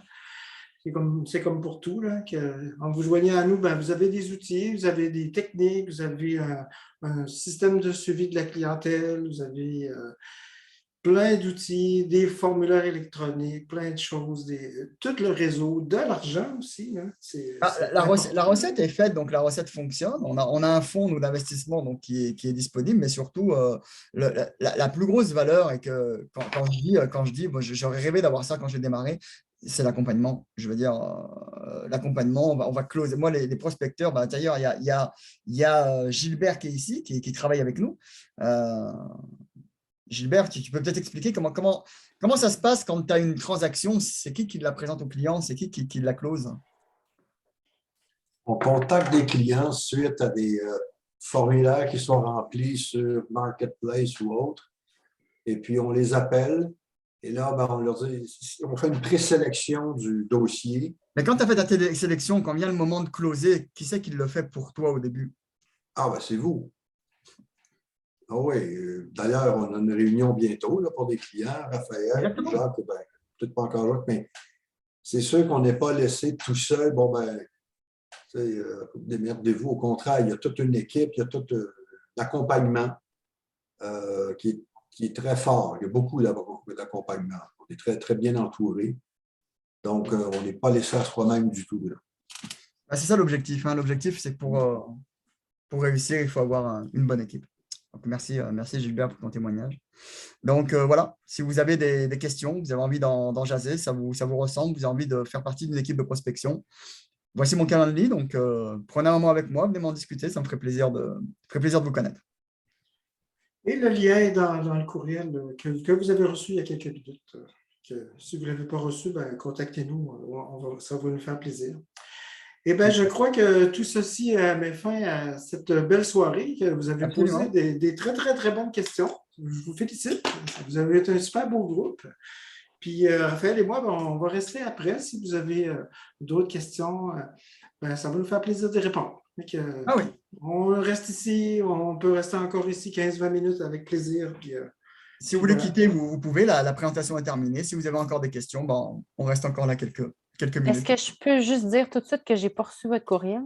C'est comme pour tout, là, en vous joignant à nous, vous avez des outils, vous avez des techniques, vous avez un système de suivi de la clientèle, vous avez plein d'outils, des formulaires électroniques, plein de choses, tout le réseau, de l'argent aussi. Hein. La recette est faite, donc la recette fonctionne. On a un fonds d'investissement donc, qui est disponible, mais surtout, la plus grosse valeur est que quand je dis j'aurais rêvé d'avoir ça quand j'ai démarré, c'est l'accompagnement. Je veux dire, l'accompagnement, on va closer. Moi, les prospecteurs, d'ailleurs, il y a Gilbert qui est ici, qui travaille avec nous. Gilbert, tu peux peut-être expliquer comment ça se passe quand tu as une transaction? C'est qui la présente au client? C'est qui la close? On contacte des clients suite à des formulaires qui sont remplis sur Marketplace ou autre. Et puis, on les appelle. Et là, on leur dit, on fait une présélection du dossier. Mais quand tu as fait ta sélection, quand vient le moment de closer, qui c'est qui le fait pour toi au début? C'est vous. Ah oui, d'ailleurs, on a une réunion bientôt là, pour des clients, Raphaël, Jacques, peut-être pas encore Jacques, mais c'est sûr qu'on n'est pas laissé tout seul. Démerdez-vous, au contraire, il y a toute une équipe, il y a tout l'accompagnement qui qui est très fort. Il y a beaucoup d'accompagnement. On est très, très bien entouré. Donc, on n'est pas laissé à soi-même du tout. C'est ça l'objectif. L'objectif, c'est que pour réussir, il faut avoir une bonne équipe. Donc, merci Gilbert pour ton témoignage. Donc voilà, si vous avez des questions, vous avez envie d'en jaser, ça vous ressemble, vous avez envie de faire partie d'une équipe de prospection, voici mon calendrier. Donc prenez un moment avec moi, venez m'en discuter, ça me ferait plaisir de vous connaître. Et le lien est dans le courriel que vous avez reçu il y a quelques minutes. Si vous ne l'avez pas reçu, contactez-nous, ça va nous faire plaisir. Eh bien, je crois que tout ceci met fin à cette belle soirée. Vous avez posé des très, très, très bonnes questions. Je vous félicite. Vous avez été un super beau groupe. Puis, Raphaël et moi, on va rester après. Si vous avez d'autres questions, ça va nous faire plaisir de répondre. Oui. On reste ici. On peut rester encore ici 15-20 minutes avec plaisir. Puis, si vous voulez quitter, vous pouvez. La présentation est terminée. Si vous avez encore des questions, on reste encore là quelques minutes. Est-ce que je peux juste dire tout de suite que je n'ai pas reçu votre courriel?